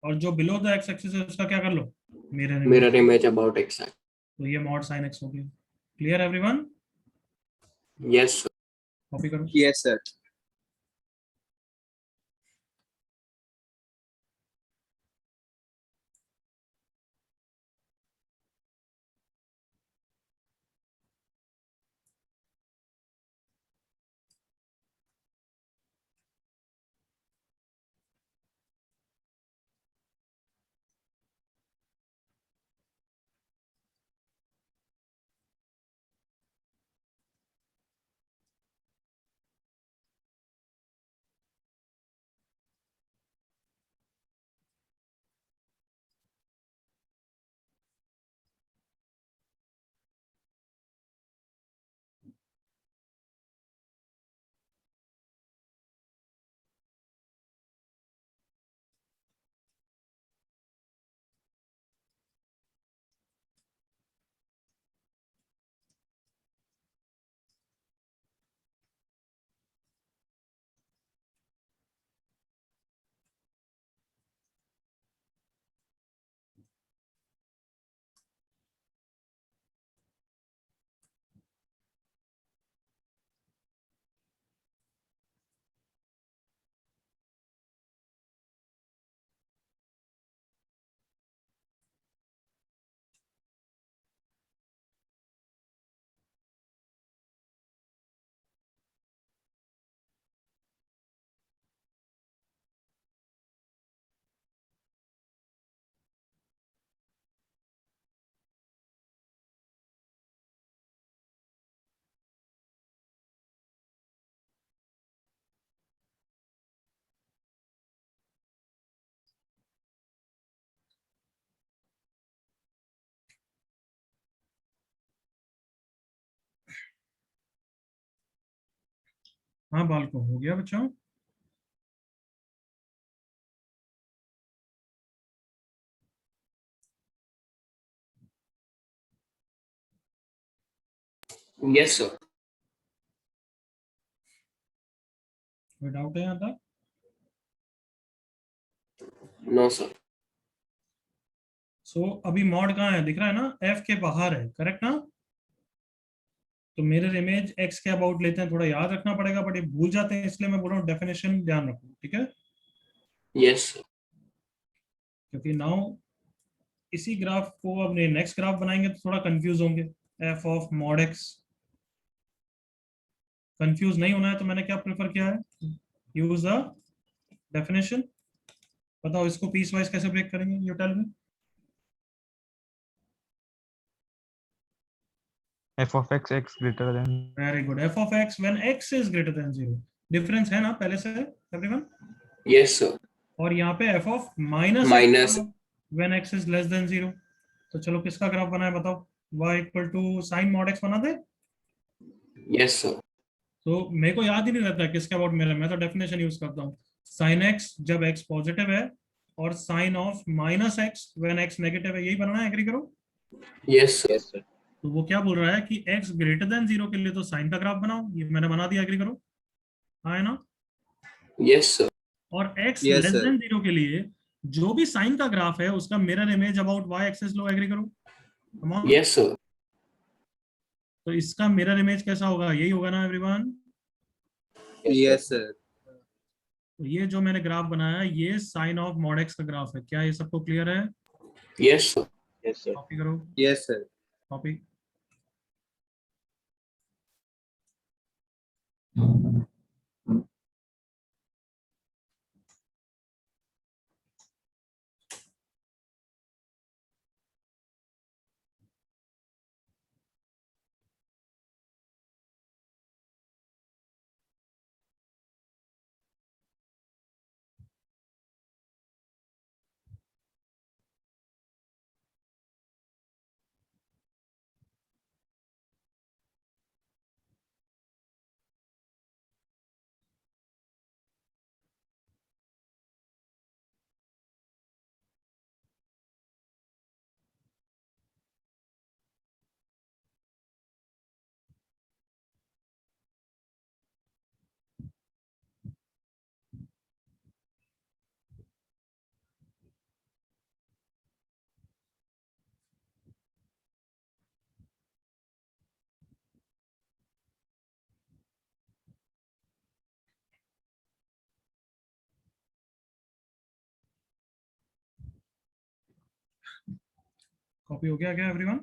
और जो बिलो द एक्स एक्सिस है उसका क्या कर लो? Mirror image. Mirror image about X-axis. तो ये मॉड साइन एक्स हो गया। Clear everyone? Yes, sir. Copy करो। Yes, sir. हाँ बालको, हो गया बच्चों? Yes, sir. कोई डाउट है यहाँ तक? No, sir. सो अभी मॉड कहाँ है, दिख रहा है ना? एफ के बाहर है, करेक्ट ना? तो मिरर इमेज एक्स के अबाउट लेते हैं, थोड़ा याद रखना पड़ेगा, बट ये भूल जाते हैं, इसलिए मैं बोल रहा हूँ डेफिनेशन ध्यान रखो, ठीक है? Yes, sir. क्योंकि नाउ इसी ग्राफ को अपने नेक्स्ट ग्राफ बनाएंगे तो थोड़ा कंफ्यूज होंगे। F of mod x, confuse नहीं होना है तो मैंने क्या प्रेफर किया है, यूज द डेफिनेशन। बताओ इसको पीस वाइज कैसे ब्रेक करेंगे, you tell me. f of x greater than very good, f of x when x is greater than zero. Difference है ना पहले से एवरीवन? Yes, sir. और यहाँ पे f of minus Minus. When x is less than zero. तो चलो किसका ग्राफ बना है बताओ, y equal to sine mod x बना दे। Yes, sir. तो मेरे को याद ही नहीं रहता है किसके अबाउट मेरा, मैं तो डेफिनेशन यूज करता हूँ। साइन एक्स जब एक्स पॉजिटिव है, और sine of minus x when x negative है, यही बनना है, एग्री करो। Yes, sir. Yes, sir. तो वो क्या बोल रहा है कि x ग्रेटर देन जीरो के लिए तो साइन का ग्राफ बनाओ, ये मैंने बना दिया, एग्री करो। हाँ है ना? Yes, sir. और x Yes, less sir. Then zero के लिए जो भी साइन का ग्राफ है उसका mirror image about y axis लो, एग्री करो। Come on। Yes, sir. तो इसका मिरर इमेज कैसा होगा, यही होगा ना एवरीवन? Yes, sir. तो ये जो मैंने ग्राफ बनाया ये साइन ऑफ मॉड एक्स का ग्राफ है, क्या ये सबको क्लियर है? Yes, sir. Yes, sir. Copy करो, Yes, sir. कॉपी। कॉपी हो गया क्या एवरीवन?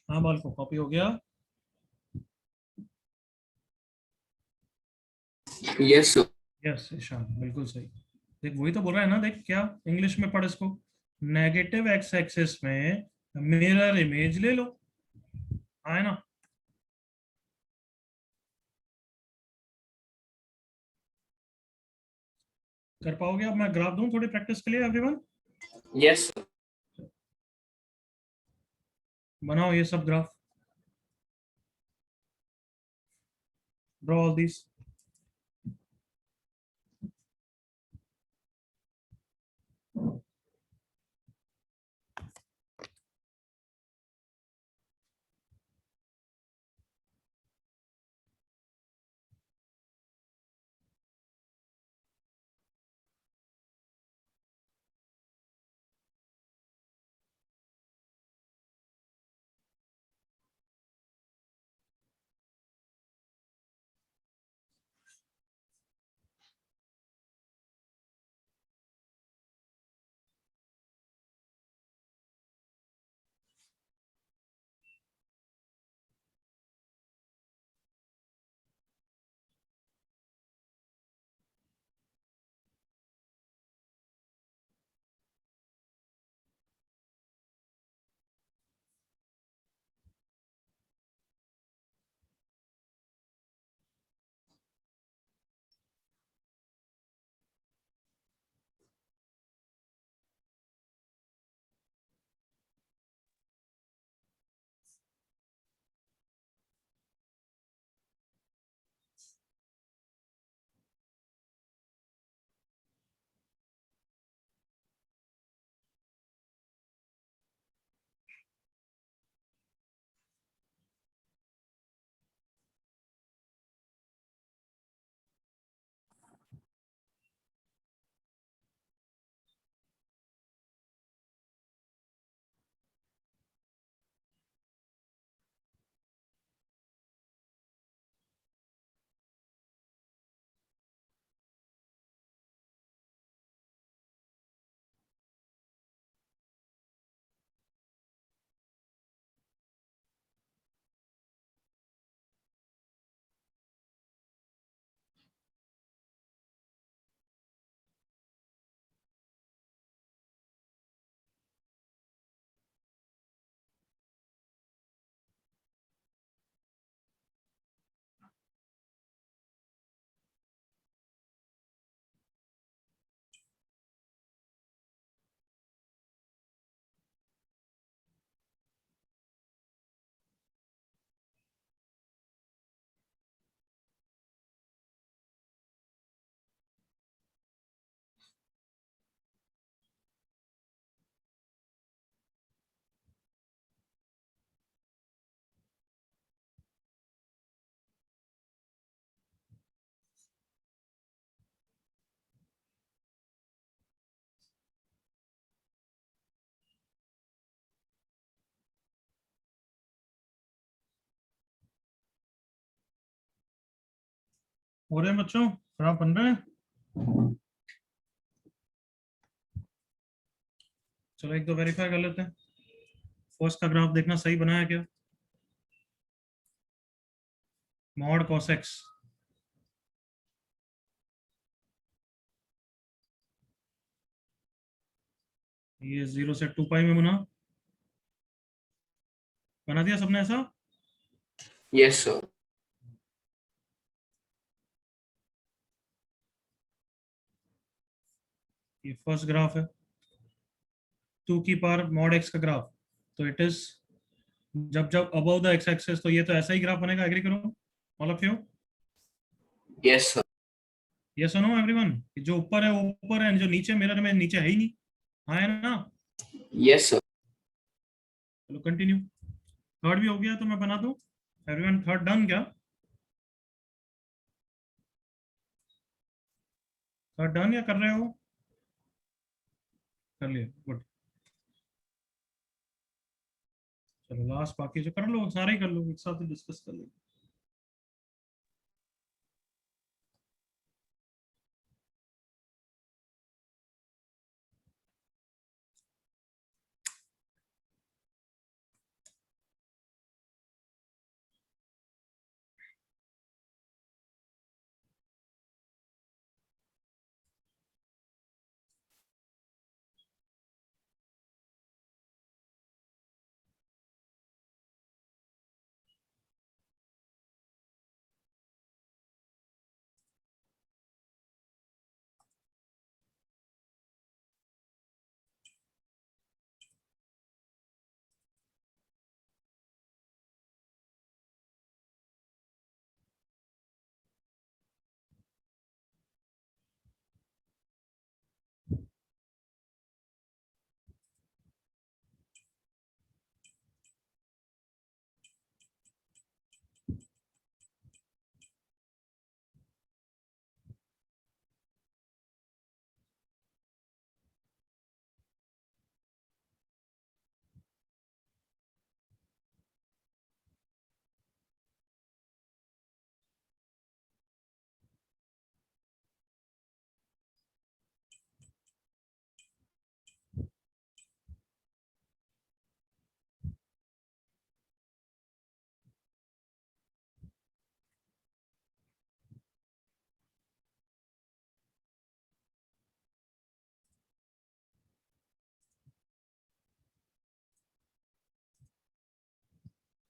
हाँ बालको, कॉपी हो गया? Yes, sir. यस ईशान, बिल्कुल सही। देख वही तो बोल रहा है ना, देख क्या इंग्लिश में पढ़ इसको, नेगेटिव एक्स एक्सिस में मिरर इमेज ले लो, है ना? कर पाओगे? अब मैं ग्राफ दूं थोड़ी प्रैक्टिस के लिए एवरीवन? Yes, sir. बनाओ ये सब ग्राफ, ड्रॉ ऑल दिस। हो रहे हैं बच्चों, ग्राफ बन रहे हैं? चलो एक दो वेरीफाई कर लेते हैं। फर्स्ट का ग्राफ देखना सही बना है क्या? मॉड cos x, ये 0 से 2 पाई में बना दिया सबने ऐसा? Yes, sir. ये फर्स्ट ग्राफ है 2 की पावर मॉड x का ग्राफ, तो इट इज जब जब अबव द x एक्सिस, तो ये तो ऐसा ही ग्राफ बनेगा। एग्री करो all of you? Yes, sir. ये सुनो एवरीवन, जो ऊपर है वो ऊपर है, जो नीचे मिरर में नीचे है ही नहीं। हाँ है ना? Yes, sir. चलो कंटिन्यू। थर्ड भी हो गया तो मैं बना दूं। एवरीवन थर्ड डन क्या? थर्ड डन या कर रहे हो? कर लिया, गुड। चलो लास्ट बाकी जो कर लो, सारे ही कर लो, एक साथ ही डिस्कस कर लो।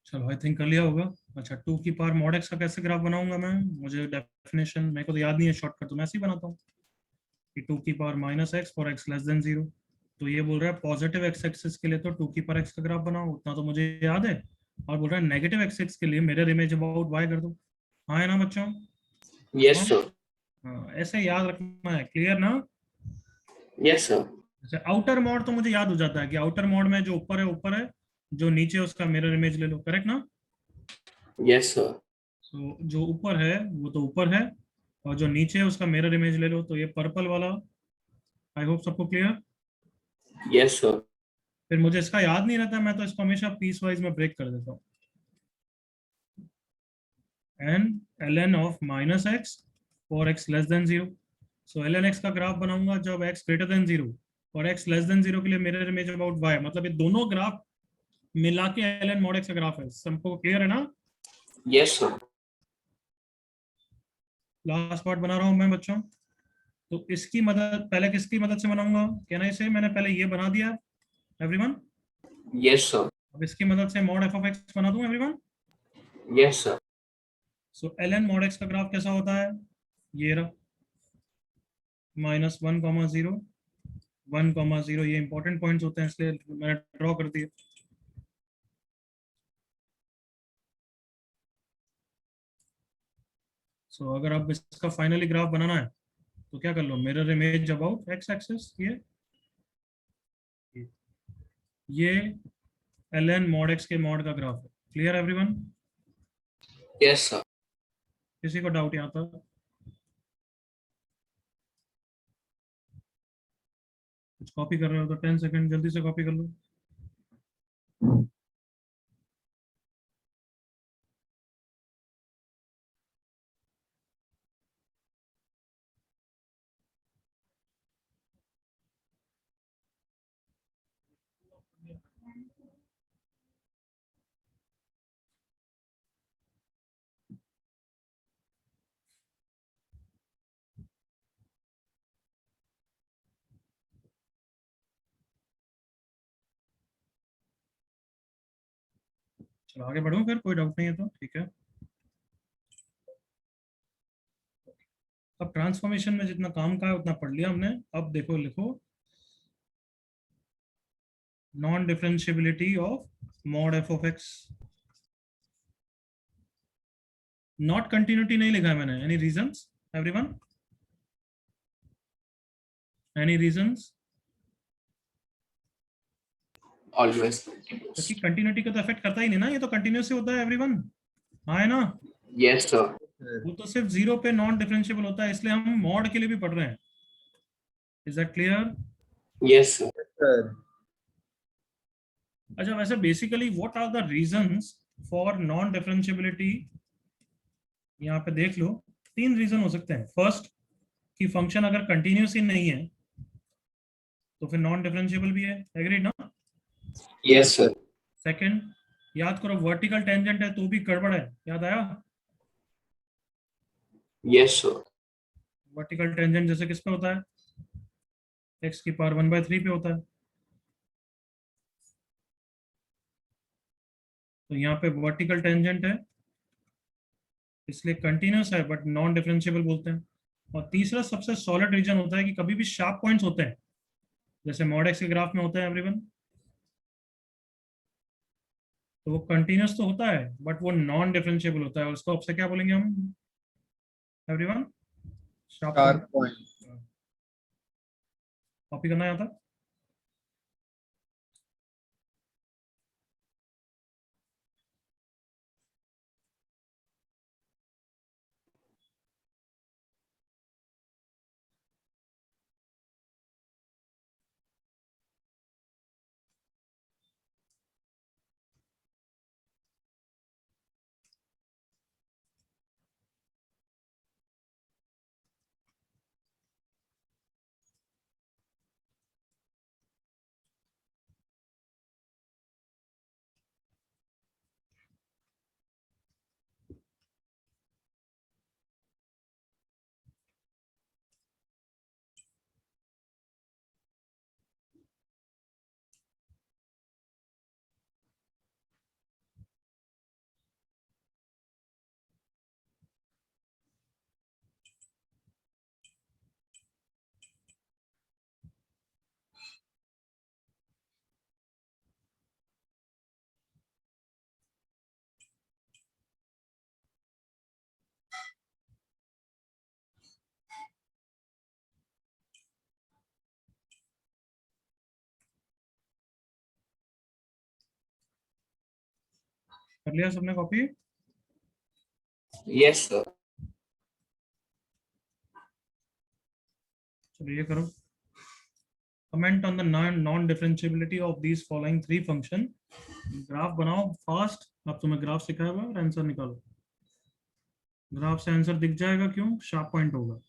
चलो आई थिंक कर लिया होगा। अच्छा 2 की पावर मॉड x का कैसे ग्राफ बनाऊंगा मैं? मुझे डेफिनेशन मेरे को तो याद नहीं है, शॉर्टकट तो मैं ऐसे ही बनाता हूँ कि 2 की power -x for x less than 0। तो ये बोल रहा है पॉजिटिव x एक्सिस के लिए तो 2 की पावर x का ग्राफ बनाओ, उतना तो मुझे याद है। और बोल रहा है नेगेटिव x एक्सिस के लिए मिरर इमेज अबाउट y कर दो। हाँ है ना बच्चों? Yes, हाँ sir. हाँ, ऐसे याद रखना है। क्लियर ना? Yes, sir. जैसे आउटर मॉड तो मुझे याद हो जाता है कि आउटर मॉड में जो ऊपर है, जो नीचे उसका मिरर इमेज ले लो। करेक्ट ना? Yes, sir. सो जो ऊपर है वो तो ऊपर है, और जो नीचे है उसका मिरर इमेज ले लो, तो ये पर्पल वाला। आई होप सबको क्लियर। Yes, sir. फिर मुझे इसका याद नहीं रहता, मैं तो इसको हमेशा पीस वाइज में ब्रेक कर देता हूँ। And ln of -x for x less than 0। So ln x का ग्राफ बनाऊंगा जब x ग्रेटर देन 0 और x लेस देन 0 के लिए मिरर इमेज अबाउट y, मतलब ये दोनों ग्राफ मिला के ln mod x का ग्राफ है। सबको क्लियर है ना? Yes, sir. लास्ट पार्ट बना रहा हूँ मैं बच्चों। तो इसकी मदद पहले किसकी मदद से बनाऊंगा? कहना इसे मैंने पहले ये बना दिया एवरीवन। Yes, sir. अब इसकी मदद से मॉड एफ ऑफ एक्स बना दूं एवरीवन। Yes, sir. सो ln मॉड एक्स का ग्राफ कैसा होता है? ये रहा, -1, 0, 1, 0। ये इंपॉर्टेंट पॉइंट्स होते हैं इसलिए मैंने ड्रॉ कर दिए। सो अगर अब इसका फाइनली ग्राफ बनाना है तो क्या कर लो, mirror image about x axis. ये ln मॉड एक्स के मॉड का ग्राफ है। Clear everyone? Yes, sir. किसी को डाउट यहाँ तक? कुछ कॉपी कर रहे हो तो 10 सेकंड जल्दी से कॉपी कर लो। चलो आगे बढ़ूं फिर, कोई डाउट नहीं है तो ठीक है। अब ट्रांसफॉर्मेशन में जितना काम का है उतना पढ़ लिया हमने। अब देखो लिखो non differentiability of mod F of x. Not continuity नहीं लिखा है मैंने। Any reasons everyone? Any reasons? Always क्योंकि continuous. कंटिन्यूटी का तो इफेक्ट करता ही नहीं ना, ये तो कंटिन्यूस ही होता है एवरीवन। हाँ है ना? Yes, sir. वो तो सिर्फ जीरो पे नॉन डिफरेंशिएबल होता है, इसलिए हम मॉड के लिए भी पढ़ रहे हैं। Is that clear? Yes, sir. sir. अच्छा, वैसे basically what are the reasons for non differentiability? यहाँ पे देख लो, 3 रीजन हो सकते हैं। फर्स्ट, कि फंक्शन अगर कंटिन्यूस ही नहीं है तो फिर नॉन डिफरेंशिएबल भी है। एग्रीड ना? Yes, sir. सेकंड, याद करो वर्टिकल टेंजेंट है तो भी गड़बड़ है। याद आया? Yes, sir. वर्टिकल टेंजेंट जैसे किस पे होता है? x की पावर 1/3 पे होता है। तो यहाँ पे वर्टिकल टेंजेंट है इसलिए कंटिन्यूस है बट नॉन डिफरेंशिएबल बोलते हैं। और तीसरा सबसे सॉलिड रीजन होता है कि कभी भी शार्प पॉइंट्स होते हैं, जैसे मॉड एक्स के ग्राफ में होते हैं एवरीवन, तो वो कंटिन्यूस तो होता है बट वो नॉन डिफरेंशिएबल होता है। और उसको आपसे क्या बोलेंगे हम everyone? Sharp Sharp point. point. Copy करना आता? कर लिया सबने कॉपी? Yes, sir. चलो ये करो, comment on the non differentiability of these following 3 function. Graph बनाओ फास्ट। अब तुम्हें ग्राफ सिखाया हुआ है और आंसर निकालो। ग्राफ से आंसर दिख जाएगा, क्यों? शार्प पॉइंट होगा।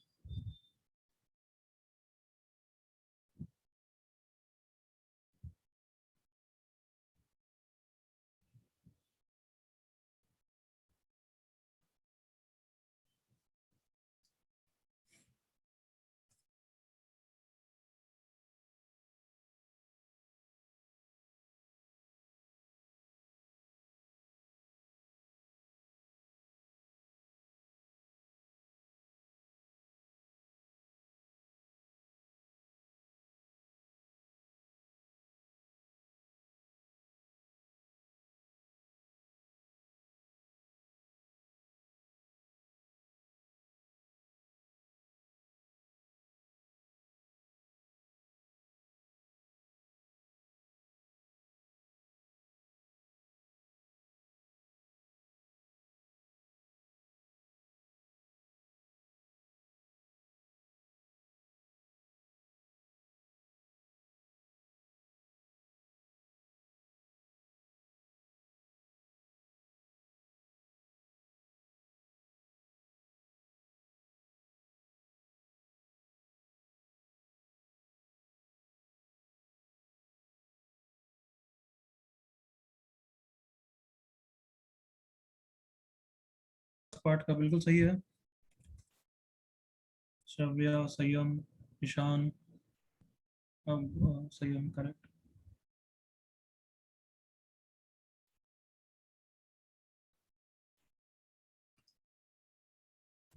पार्ट का बिल्कुल सही है। शव्या, संयम, ईशान, संयम करेक्ट।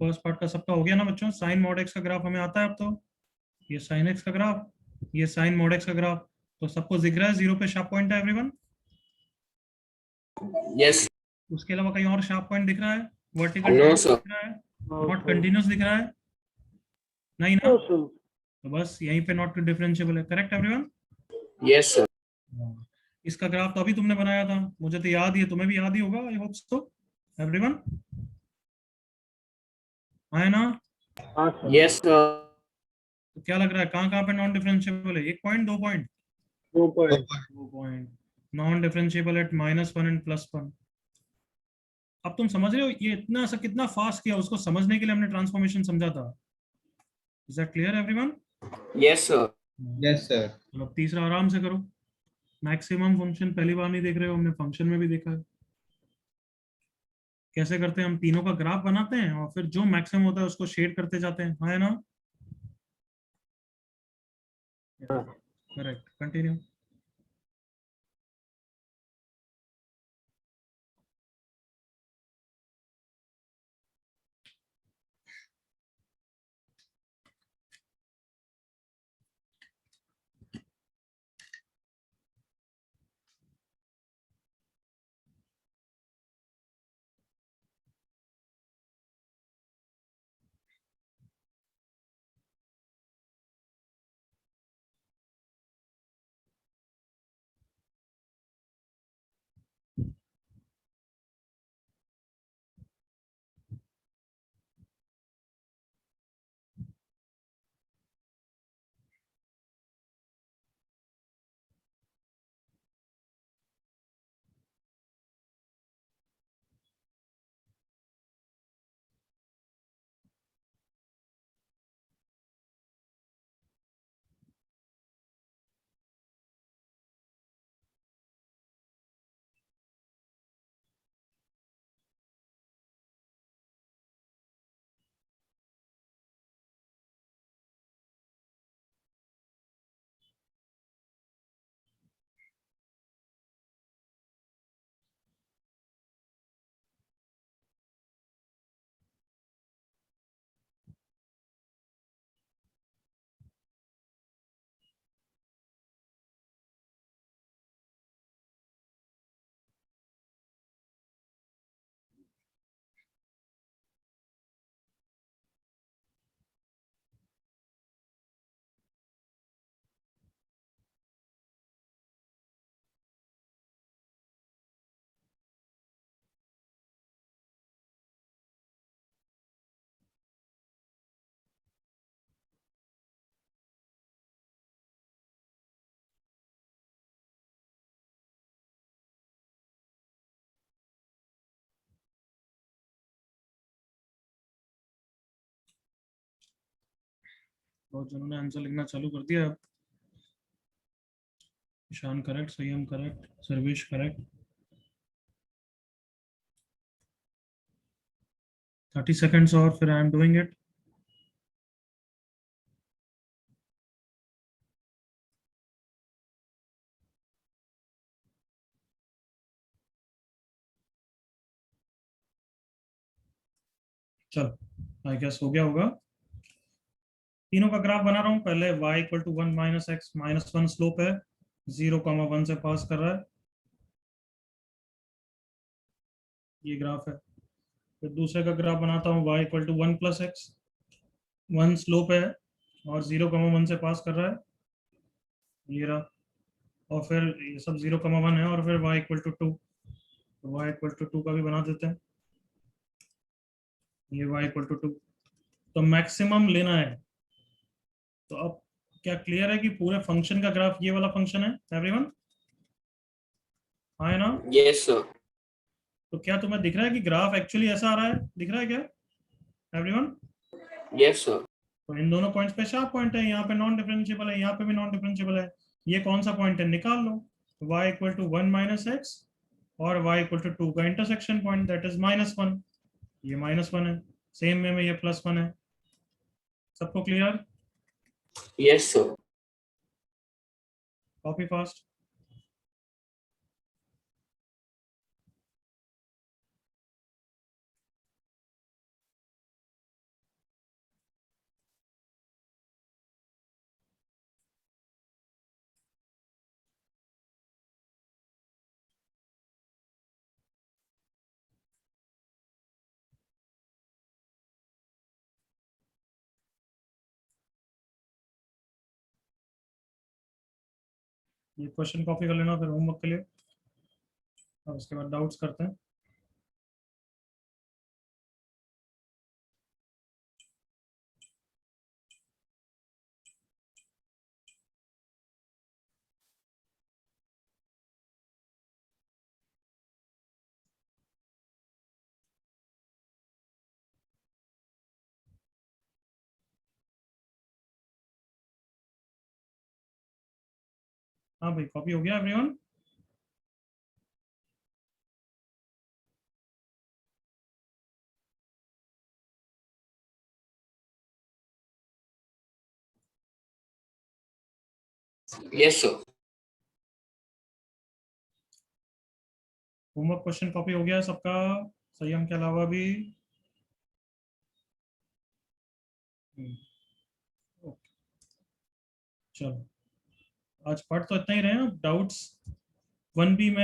फर्स्ट पार्ट का सबका हो गया ना बच्चों? साइन मॉड एक्स का ग्राफ हमें आता है अब तो। ये साइन एक्स का ग्राफ, ये साइन मॉड एक्स का ग्राफ, तो सबको दिख रहा है जीरो पे शार्प पॉइंट है एवरीवन? Yes. उसके अलावा कहीं और शार्प पॉइंट दिख रहा है? Vertical No, sir. दिख रहा है? नॉट कंटिन्यूस दिख रहा है? नहीं ना? तो बस यहीं पे नॉट डिफरेंशिएबल है। Correct everyone? Yes, sir. इसका ग्राफ तो अभी तुमने बनाया था, मुझे तो याद ही है, तुम्हें भी याद ही होगा, आई होप सो एवरीवन। है ना? Yes, sir. तो क्या लग रहा है कहाँ कहाँ पे नॉन डिफरेंशिएबल है? एक point, 2 point? 2 point. Non differentiable eight -1 and +1। अब तुम समझ रहे हो ये इतना सा कितना फास्ट किया, उसको समझने के लिए हमने ट्रांसफॉर्मेशन समझा था। Is that clear everyone? Yes, sir. Yes, sir. चलो अब तीसरा आराम से करो। मैक्सिमम फंक्शन पहली बार नहीं देख रहे हो, हमने फंक्शन में भी देखा है। कैसे करते हैं? हम तीनों का ग्राफ बनाते हैं और फिर जो मैक्सिमम होता है उसको शेड करते जाते हैं, है ना? Correct, continue. और जिन्होंने आंसर लिखना चालू कर दिया, ईशान करेक्ट, संयम करेक्ट, सर्वेश करेक्ट। 30 सेकेंड्स और फिर आई एम डूइंग इट। चलो आई गेस हो गया होगा। तीनों का ग्राफ बना रहा हूँ। पहले y equal to 1 - x -1 slope है, 0, 1 से पास कर रहा है, ये ग्राफ है। फिर दूसरे का ग्राफ बनाता हूँ, y equal to 1 + x, 1 slope है और 0, 1 से पास कर रहा है, ये रहा। और फिर ये सब 0, 1 है और फिर y इक्वल टू 2, तो y इक्वल टू 2 का भी बना देते हैं, ये y इक्वल टू 2। तो मैक्सिमम लेना है। तो अब क्या क्लियर है कि पूरे फंक्शन का ग्राफ ये वाला फंक्शन है एवरीवन? हाँ है ना? Yes, sir. तो क्या तुम्हें दिख रहा है कि ग्राफ एक्चुअली ऐसा आ रहा है? दिख रहा है क्या एवरीवन? Yes, sir. तो इन दोनों पॉइंट्स पे शार्प पॉइंट है, यहाँ पे नॉन डिफरेंशिएबल है, यहाँ पे भी नॉन डिफरेंशिएबल है। ये कौन सा पॉइंट है निकाल लो। y इक्वल टू 1 - x और y इक्वल टू 2 का इंटरसेक्शन पॉइंट, दैट इज -1। ये -1 है, सेम में ये +1 है। सबको clear? Yes, sir. Copy fast. ये क्वेश्चन कॉपी कर लेना फिर होमवर्क के लिए, और उसके बाद डाउट्स करते हैं। हाँ भाई, कॉपी हो गया everyone? Yes, sir. Homework question copy हो गया सबका, संयम के अलावा भी? ओके, चलो आज पढ़ तो इतना ही रहे हैं। डाउट्स 1B में